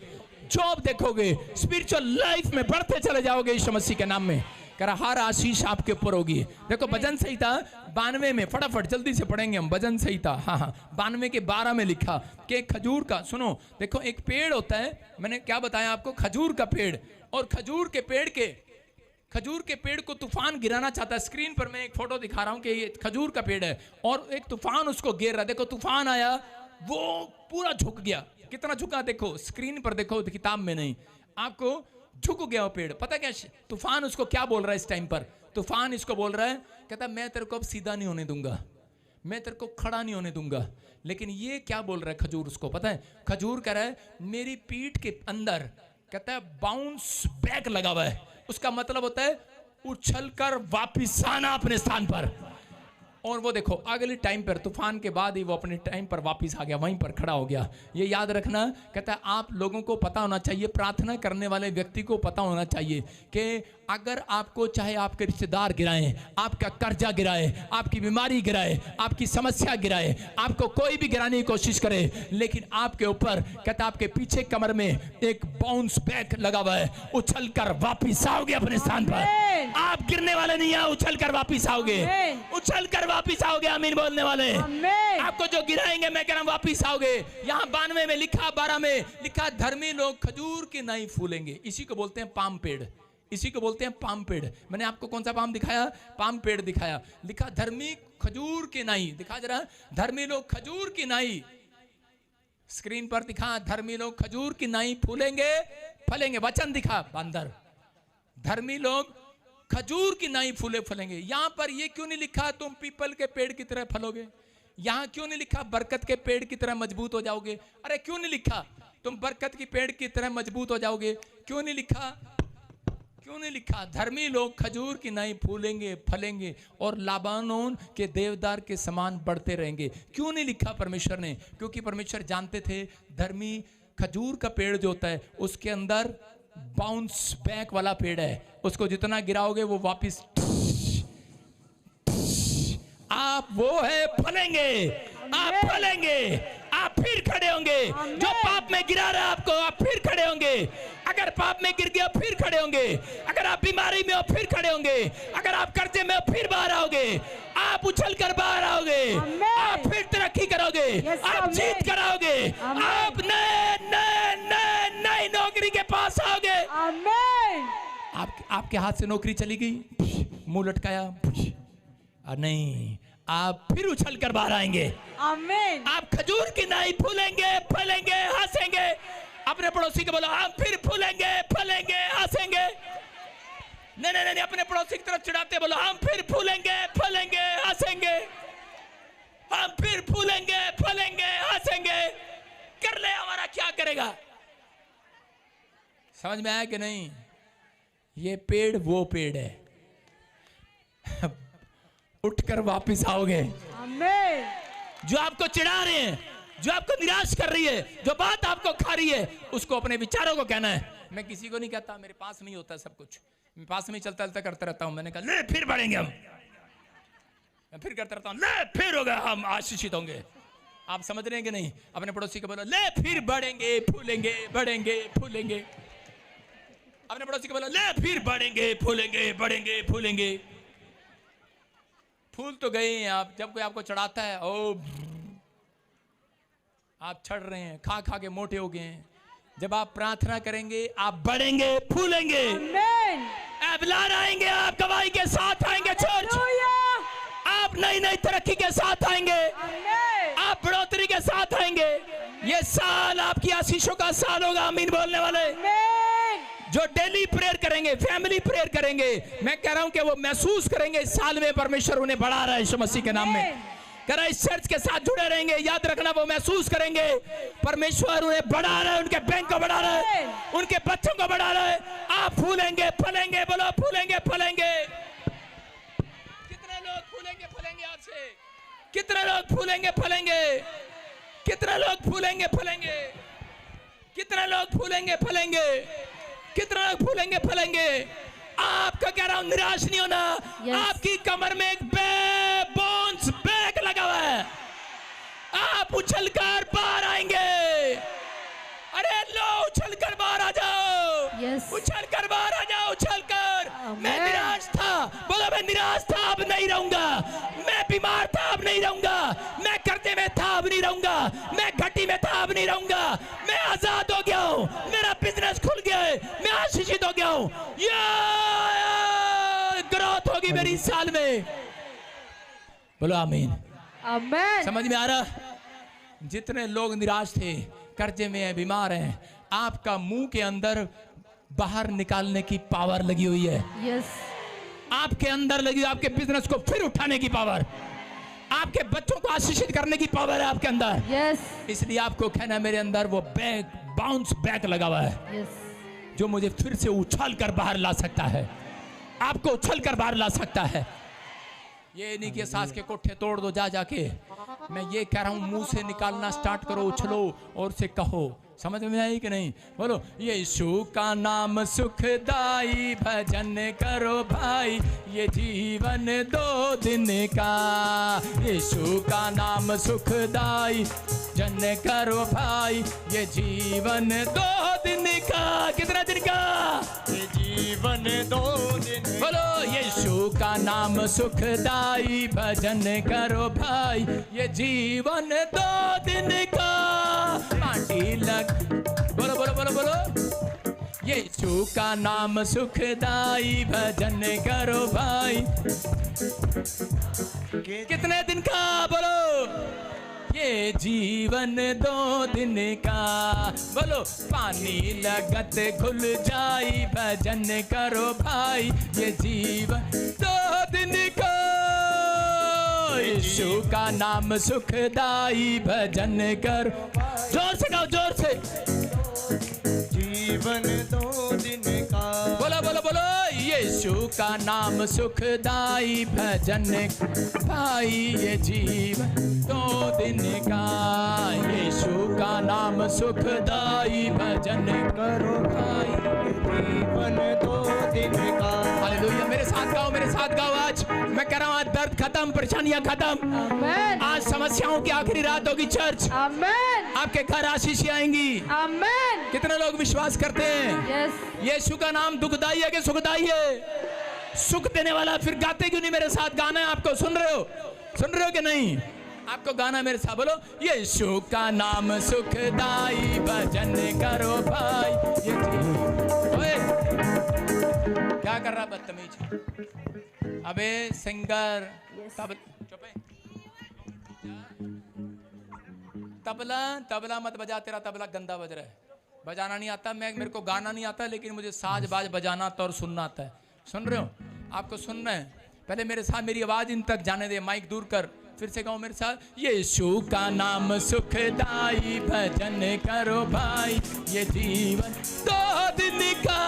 जॉब देखोगे, स्पिरिचुअल लाइफ में बढ़ते चले जाओगे यीशु मसीह के नाम में। कह रहा हर आशीष आपके ऊपर होगी। देखो भजन संहिता 92 में, फटाफट जल्दी से पढ़ेंगे हम भजन संहिता, हाँ 92 के 12 में लिखा कि खजूर का, सुनो देखो एक पेड़ होता है, मैंने क्या बताया आपको, खजूर का पेड़, और खजूर के पेड़ को तूफान गिराना चाहता है। स्क्रीन पर मैं एक फोटो दिखा रहा हूं कि ये खजूर का पेड़ है और एक तूफान उसको गिर रहा है। देखो तूफान आया, वो पूरा झुक गया, कितना झुका देखो, स्क्रीन पर देखो, किताब में नहीं, आपको झुक गया वो पेड़। पता क्या तूफान उसको क्या बोल रहा है इस टाइम पर? तूफान इसको बोल रहा है, कहता मैं तेरे को अब सीधा नहीं होने दूंगा, मैं तेरे को खड़ा नहीं होने दूंगा। लेकिन ये क्या बोल रहा है खजूर उसको? पता है खजूर कह रहा है मेरी पीठ के अंदर, कहता है बाउंस बैक लगा हुआ है, उसका मतलब होता है उछल कर वापिस आना अपने स्थान पर। और वो देखो अगले टाइम पर, तूफान के बाद ही वो अपने टाइम पर वापस आ गया, वहीं पर खड़ा हो गया। ये याद रखना, कहता है आप लोगों को पता होना चाहिए, प्रार्थना करने वाले व्यक्ति को पता होना चाहिए कि अगर आपको चाहे आपके रिश्तेदार गिराएं, आपका कर्जा गिराए, आपकी बीमारी गिराए, आपकी समस्या गिराए, आपको कोई भी गिराने की कोशिश करे, लेकिन आपके ऊपर कहता आपके पीछे कमर में एक बाउंस बैक लगा हुआ है, उछल कर वापिस आओगे अपने स्थान पर। आप गिरने वाले नहीं है, उछल कर वापिस आओगे, उछल कर वापिस आओगे। आमीन बोलने वाले, आपको जो गिराएंगे मैं कह रहा हूं वापिस आओगे। यहाँ 92 में लिखा, 12 में लिखा, धर्मी लोग खजूर की नहीं फूलेंगे। इसी को बोलते हैं पाम पेड़, इसी को बोलते हैं पाम पेड़। मैंने आपको कौन सा पाम दिखाया? पाम पेड़ दिखाया। लिखा धर्मी खजूर की नहीं, दिखा जरा, धर्मी लोग खजूर की नहीं, स्क्रीन पर दिखा, धर्मी लोग खजूर की नहीं फूलेंगे फलेंगे। वचन दिखा बंदर, धर्मी लोग खजूर की नहीं फलेंगे। यहां पर ये क्यों नहीं लिखा तुम पीपल के पेड़ की तरह फलोगे? यहां क्यों नहीं लिखा बरकत के पेड़ की तरह मजबूत हो जाओगे? अरे क्यों नहीं लिखा तुम बरकत की पेड़ की तरह मजबूत हो जाओगे? क्यों नहीं लिखा? क्यों नहीं लिखा धर्मी लोग खजूर की नहीं फूलेंगे फलेंगे और लाबानोन के देवदार के समान बढ़ते रहेंगे? क्यों नहीं लिखा परमेश्वर ने? क्योंकि परमेश्वर जानते थे धर्मी खजूर का पेड़ जो होता है उसके अंदर बाउंस बैक वाला पेड़ है, उसको जितना गिराओगे वो वापस, आप वो है फलेंगे, आप फलेंगे, आप फिर खड़े होंगे। जो पाप में गिरा रहा है आपको, आप फिर खड़े होंगे। अगर पाप में गिर गए फिर खड़े होंगे, अगर आप बीमारी में हो फिर खड़े होंगे, अगर आप कर्जे में हो फिर बाहर आओगे, आप उछल कर बाहर आओगे, आप फिर तरक्की करोगे, आप जीत कराओगे, आप नई नौकरी के पास आओगे। आमीन। आपके हाथ से नौकरी चली गई, मुंह लटकाया, नहीं, आप फिर उछल कर बाहर आएंगे। आमीन। आप खजूर की नाई फूलेंगे, फलेंगे, हंसेंगे। अपने पड़ोसी को बोलो हम फिर फूलेंगे, फलेंगे, हंसेंगे। नहीं नहीं नहीं, अपने पड़ोसी की तरफ चिढ़ाते बोलो हम फिर फूलेंगे, फलेंगे, हंसेंगे। हम फिर फूलेंगे, फलेंगे, हंसेंगे। कर ले, हमारा क्या करेगा? समझ में आया कि नहीं? ये पेड़ वो पेड़ है, उठकर वापस आओगे। आमीन। जो आपको चिढ़ा रहे हैं, जो आपको निराश कर रही है, जो बात आपको खा रही है, उसको अपने विचारों को कहना है। मैं किसी को नहीं कहता, मेरे पास नहीं होता सब कुछ, मैं पास में चलता चलता करता रहता हूं। मैंने कहा ले फिर बढ़ेंगे हम, मैं फिर करता रहता हूं, ले फिर होगा, हम आशीषित होंगे। आप समझ रहे हैं कि नहीं? अपने पड़ोसी को बोलो ले फिर बढ़ेंगे, फूलेंगे, बढ़ेंगे, फूलेंगे। अपने पड़ोसी को बोलो ले फिर बढ़ेंगे, फूलेंगे, बढ़ेंगे, फूलेंगे। फूल तो गए हैं आप। जब कोई आपको चढ़ाता है, ओ आप चढ़ रहे हैं, खा खा के मोटे हो गए हैं। जब आप प्रार्थना करेंगे आप बढ़ेंगे, फूलेंगे, एबलार आएंगे, आप गवाही के साथ आएंगे चर्च, आप नई नई तरक्की के साथ आएंगे, आप बढ़ोतरी के साथ आएंगे। ये साल आपकी आशीषों का साल होगा। आमीन बोलने वाले जो डेली प्रेयर करेंगे, फैमिली प्रेयर करेंगे, मैं कह रहा हूं कि वो महसूस करेंगे इस साल में परमेश्वर उन्हें बढ़ा रहा है यीशु मसीह के नाम में। कह रहा है इस चर्च के साथ जुड़े रहेंगे, याद रखना वो महसूस करेंगे परमेश्वर उन्हें बढ़ा रहा है, उनके बैंक को बढ़ा रहा है, उनके बच्चों को बढ़ा रहा है। आप फूलेंगे, फलेंगे, बोलो फूलेंगे, फलेंगे। कितने लोग फूलेंगे, फलेंगे आज से? कितने लोग फूलेंगे, फलेंगे? कितने लोग फूलेंगे, फलेंगे? कितने लोग फूलेंगे, फलेंगे? कितने लोग फूलेंगे, फलेंगे? आपका कह रहा हूं निराश नहीं होना। आपकी कमर में एक बोन्स बैग लगा हुआ है, आप उछलकर बाहर आएंगे। अरे लो, उछलकर बाहर आ जाओ, उछलकर बाहर आ जाओ, उछलकर। मैं निराश था, बोलो मैं निराश था, अब नहीं रहूंगा। मैं बीमार था, अब नहीं रहूंगा। मैं कर्जे में था, अब नहीं रहूंगा। मैं घटी में था, अब नहीं रहूंगा। मैं आजाद हो गया हूं, मेरा बिजनेस खुल गया है, मैं आशीषित हो गया हूं। ये ग्रोथ होगी मेरी इस साल में। बोलो आमीन। आमीन। समझ में आ रहा? जितने लोग निराश थे, कर्जे में हैं, बीमार हैं, आपका मुंह के अंदर बाहर निकालने की पावर लगी हुई है। यस। आपके अंदर लगी, आपके बिजनेस को फिर उठाने की पावर, आपके बच्चों को आशीषित करने की पावर है आपके अंदर। यस। इसलिए आपको कहना है मेरे अंदर वो बैग, बाउंस बैक लगा हुआ है। यस। जो मुझे फिर से उछल कर बाहर ला सकता है, आपको उछल कर बाहर ला सकता है। ये नहीं कि सास के कोठे तोड़ दो जा जाके। मैं ये कह रहा हूं मुंह से निकालना स्टार्ट करो, उछलो और उसे कहो। समझ में आई कि नहीं? बोलो यीशु का नाम सुखदाई, भजन करो भाई, ये जीवन 2 दिन का। यीशु का नाम सुखदाई, भजन करो भाई, ये जीवन 2 दिन का। कितना दिन का? ये जीवन 2 दिन। बोलो यीशु का नाम सुखदाई, भजन करो भाई, ये जीवन 2 दिन का। माटी लग, बोलो बोलो बोलो बोलो। यीशु का नाम सुखदाई, भजन करो भाई। कितने दिन का? बोलो ये जीवन 2 दिन का। बोलो पानी लगत घुल जाई, भजन करो भाई, ये जीवन 2 दिन का। यीशु का नाम सुखदाई, भजन करो। जोर से गाओ, जोर से। जीवन 2 दिन का। बोलो बोलो बोलो। यीशु का नाम सुखदाई, भजन भाई, ये जीवन 2 दिन का। यीशु का नाम सुखदाई, भजन करो भाई, जीवन 2 दिन का। हालेलुया। मेरे साथ गाओ, मेरे साथ गाओ आज। मैं कह रहा हूँ आज दर्द खत्म, परेशानियां खत्म। आमेन, आज समस्याओं की आखिरी रात होगी चर्च। आमेन, आपके घर आशीष आएंगी। आमेन। कितने लोग विश्वास करते हैं? यस, यीशु का नाम दुखदाई है कि सुखदाई है? सुख देने वाला। फिर गाते क्यों नहीं मेरे साथ? गाना है आपको, सुन रहे हो कि नहीं? आपको गाना मेरे साथ बोलो, यीशु का नाम सुखदाई, भजन करो भाई। ये ओए, क्या कर रहा बदतमीज? अबे सिंगर, तबला मत बजा, तेरा तबला गंदा बज रहा है। बजाना नहीं आता, मेरे को गाना नहीं आता, लेकिन मुझे साज बाज बजाना आता और सुनना आता है। सुन रहे हो? आपको सुनना है, पहले मेरे साथ मेरी आवाज इन तक जाने दे। माइक दूर कर, फिर से कहो मेरे साथ, यीशु का नाम सुखदाई, भजन करो भाई, ये जीवन 2 दिन का।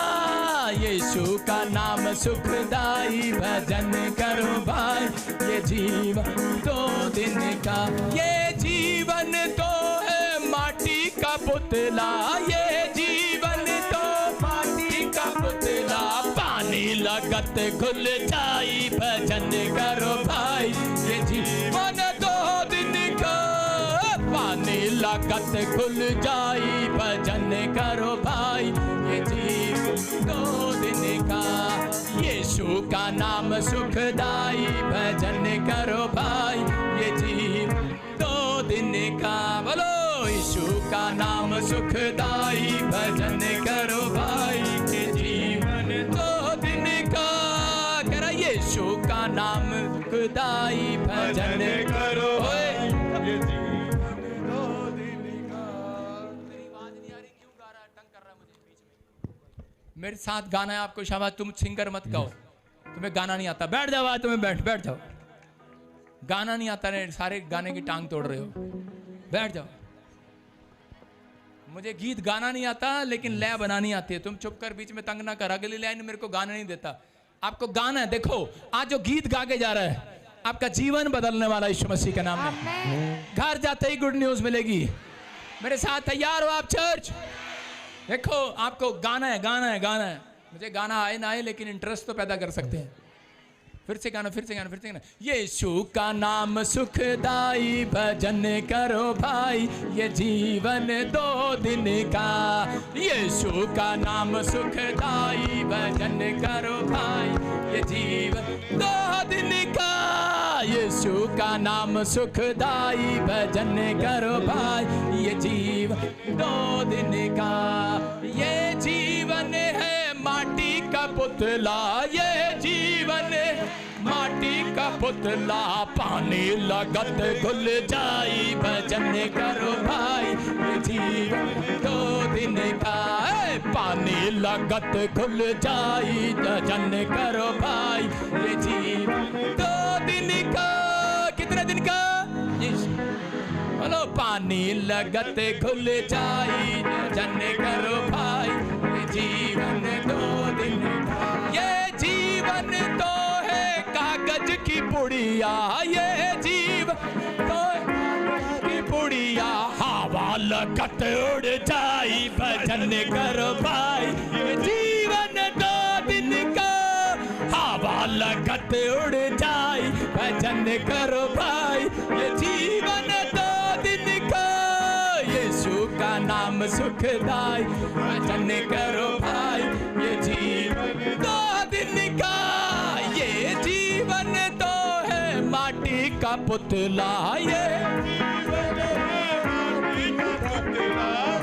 यीशु का नाम सुखदाई, भजन करो भाई, ये जीवन 2 दिन का। ये जीवन तो है माटी का पुतला, ये जीवन तो माटी का पुतला। पानी लगत खुल जाई, भजन करो भाई, ये जीवन 2 दिन का। पानी लगत खुल जाई, भजन करो भाई, ये जीवन 2 दिन का। यीशु का नाम सुखदाई, भजन करो भाई, ये जीवन 2 दिन का। बोलो, यीशु का नाम सुखदाई, भजन करो भाई, ये जीवन 2 दिन का। कह रहा यीशु का नाम सुखदाई, भजन करो। ये जीवन 2 दिन का। तेरी आवाज नहीं आ रही, क्यों गा रहा है? तंग कर रहा है मुझे बीच में। मेरे साथ गाना है आपको, शाबाश। तुम सिंगर मत गाओ, तुम्हें गाना नहीं आता। बैठ जाओ, तुम्हें बैठ जाओ। गाना नहीं आता है, सारे गाने की टांग तोड़ रहे हो। बैठ जाओ। मुझे गीत गाना नहीं आता, लेकिन लय बनानी आती है। तुम चुप कर, बीच में तंग ना कर। अगली लाइन मेरे को गाना नहीं देता, आपको गाना है। देखो आज जो गीत गा के जा रहा है, आपका जीवन बदलने वाला यीशु मसीह के नाम में। घर जाते ही गुड न्यूज मिलेगी। मेरे साथ तैयार हो आप चर्च? देखो आपको गाना है, गाना है, गाना है। मुझे गाना आए ना आए, लेकिन इंटरेस्ट तो पैदा कर सकते हैं। फिर से गाना, फिर से गाना, फिर से गाना। यीशु का नाम सुखदाई, भजन करो भाई, ये जीवन 2 दिन का। यीशु का नाम सुखदाई, भजन करो भाई, ये जीवन 2 दिन का। यीशु का नाम सुखदाई, भजन करो भाई, ये जीवन 2 दिन का। ये जीवन है माटी का पुतला, ये जीवन माटी का पुतला। पानी लगत घुल जाई, भजन करो भाई, ये जीवन 2 दिन का। पानी लगत घुल जाई, भजन करो भाई, ये जीवन 2 दिन का। कितने दिन का? बोलो, पानी लगत घुल जाई, भजन करो भाई, ये जीवन 2 दिन का। ये जीवन तो है कागज की पुड़िया, ये जीवन तो की पुड़िया। हवा लगत उड़ जाई, भजन करो भाई, ये जीवन 2 दिन का। हवा लगत उड़ जाई, भजन करो भाई, ये जीवन 2 दिन का। यीशु का नाम सुखदाई, भजन करो भाई, ये जीवन 2 दिन का। ये जीवन तो है माटी का पुतला, ये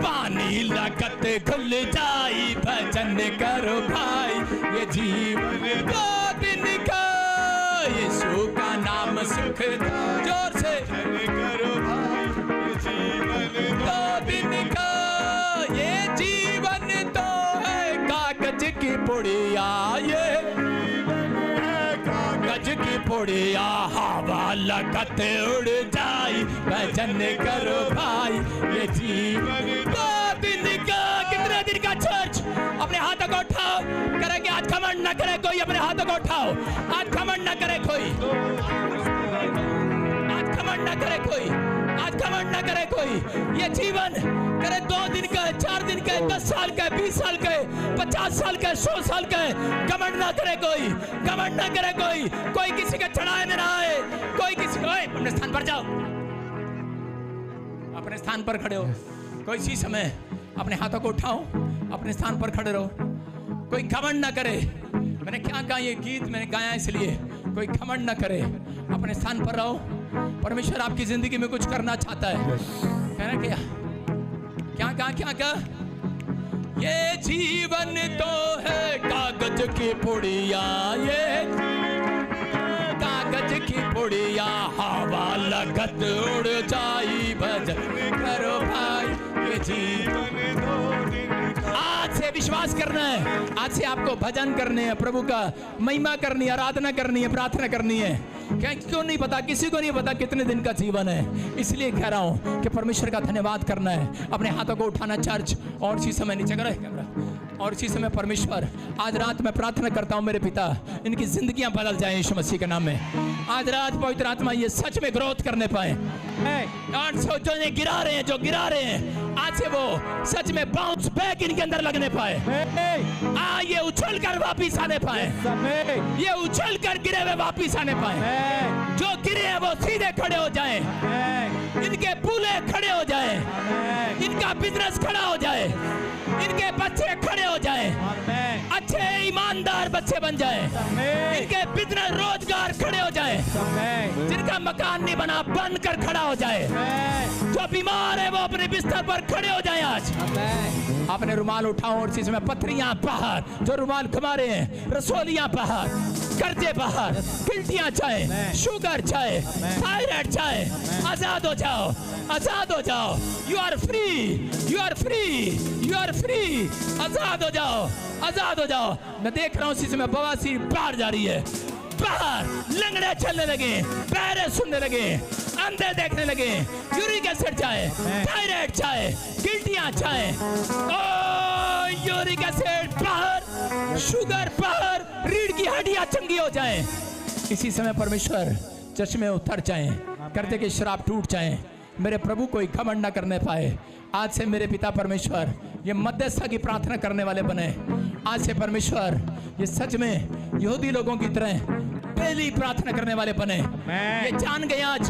पानी लगत घुल जाई, भजन करो भाई, ये जीवन 2 दिन का। यीशु का नाम सुख, जोर से करो भाई, ये जीवन 2 दिन का। ये जीवन तो है कागज की पुड़िया, ये कागज की पुड़िया। हवा लगत उड़ जाई, भजन करो भाई, ये जीवन 2 दिन का। कितने दिन का चर्च? अपने हाथों को उठाओ, करे कि आज घमंड न करे कोई। अपने हाथों को उठाओ, आज घमंड न करे कोई, आज घमंड न करे कोई, आज घमंड न ना करे कोई ये जीवन करे 2 दिन का है, 4 दिन का है, 10 साल का है, 20 साल का है, 50 साल का है, 100 साल का है। घमंड ना करे कोई, घमंड ना करे कोई किसी के चढ़ाए में ना आए, कोई किसी अपने स्थान पर जाओ, अपने स्थान पर खड़े हो। कोई इसी समय अपने हाथों को उठाओ, अपने स्थान पर खड़े रहो। कोई घमंड ना करे। मैंने क्या कहा, ये गीत मैंने गाया इसलिए, कोई घमंड ना करे, अपने स्थान पर रहो। परमेश्वर आपकी जिंदगी में कुछ करना चाहता है। कहना क्या ये जीवन तो है कागज की पुड़िया, ये कागज की पुड़िया, हवा लगत उड़ जाई, भजन करो भाई ये जीवन। आज से विश्वास करना है, आज से आपको भजन करने हैं, प्रभु का महिमा करनी है, आराधना करनी है, प्रार्थना करनी है। क्यों नहीं पता, किसी को नहीं पता कितने दिन का जीवन है। इसलिए कह रहा हूं कि परमेश्वर का धन्यवाद करना है, अपने हाथों को उठाना चर्च, और इसी समय नीचे करो कैमरा, और इसी समय परमेश्वर आज रात मैं प्रार्थना करता हूं मेरे पिता, इनकी जिंदगियां बदल जाएं यीशु मसीह के नाम में। आज रात पवित्र आत्मा ये सच में ग्रोथ करने पाए, और जो इन्हें गिरा रहे हैं, जो गिरा रहे हैं, आज से वो सच में बाउंस बैक इनके अंदर लगने पाए। ये उछल कर वापिस आने पाए, ये उछल कर गिरे हुए वापिस आने पाए। जो गिरे हैं वो सीधे खड़े हो जाएं, इनके पूले खड़े हो जाएं, इनका बिजनेस खड़ा हो जाए, इनके बच्चे खड़े हो जाएं, अच्छे ईमानदार बच्चे बन जाएं, इनके बिजनेस रोजगार खड़े हो जाएं, जिनका मकान नहीं बना बनकर खड़ा हो जाए, जो बीमार है वो अपने बिस्तर पर खड़े हो जाएं। आज अपने रुमाल उठाओ और इसी समय पथरियां बाहर, जो रुमाल घुमा रहे हैं, रसोलियां बाहर, कर्जे बाहर, गिल्टियां चाहे, शुगर चाहे, थायराइड चाहे, आजाद हो जाओ, आजाद हो जाओ। You are free, you are free, you are free. आजाद हो जाओ, आजाद हो जाओ। मैं देख रहा हूँ इसी समय बवासीर बाहर जा रही है, बाहर लंगड़े चलने लगे, पैरे सुनने लगे, अंधे देखने लगे, यूरिक एसिड चाहे, थायराइड चाहे, गिल्टियां चाहे, यूरिक एसिड बाहर, शुगर बाहर, रीढ़ की हड्डियां चंगी हो जाए। इसी समय परमेश्वर चश्मे उतर जाए, करते के शराब टूट जाए, मेरे प्रभु कोई घमंड न करने पाए। आज से मेरे पिता परमेश्वर ये मध्यस्थता की प्रार्थना करने वाले बने। आज से परमेश्वर ये सच में यहूदी लोगों की तरह डेली प्रार्थना करने वाले बने। ये जान गए आज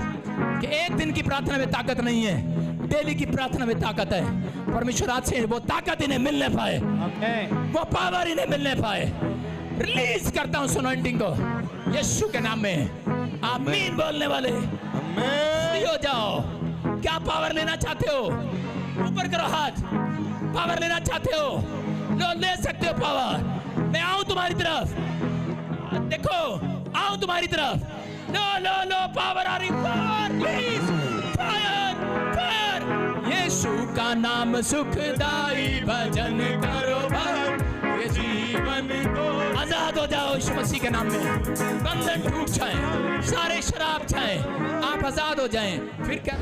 कि एक दिन की प्रार्थना में ताकत नहीं है, डेली की प्रार्थना में ताकत है। परमेश्वर आज से वो ताकत इन्हें मिलने पाए, वो पावर इन्हें मिलने पाए। रिलीज करता हूँ अनॉइंटिंग को यीशु के नाम में। आमीन बोलने वाले हो जाओ। क्या पावर लेना चाहते हो? ऊपर करो हाथ। पावर लेना चाहते हो? लो, ले सकते हो पावर। मैं आऊं तुम्हारी तरफ, देखो आऊं तुम्हारी तरफ। लो लो लो, पावर आ रही, पावर प्लीज, फायर फायर। यीशु का नाम सुखदाई, भजन करो भाई ये जीवन को। आजाद हो जाओ यीशु मसीह के नाम में। बंधन टूट जाए, सारे शराब जाए, आप आजाद हो जाएं। फिर क्या?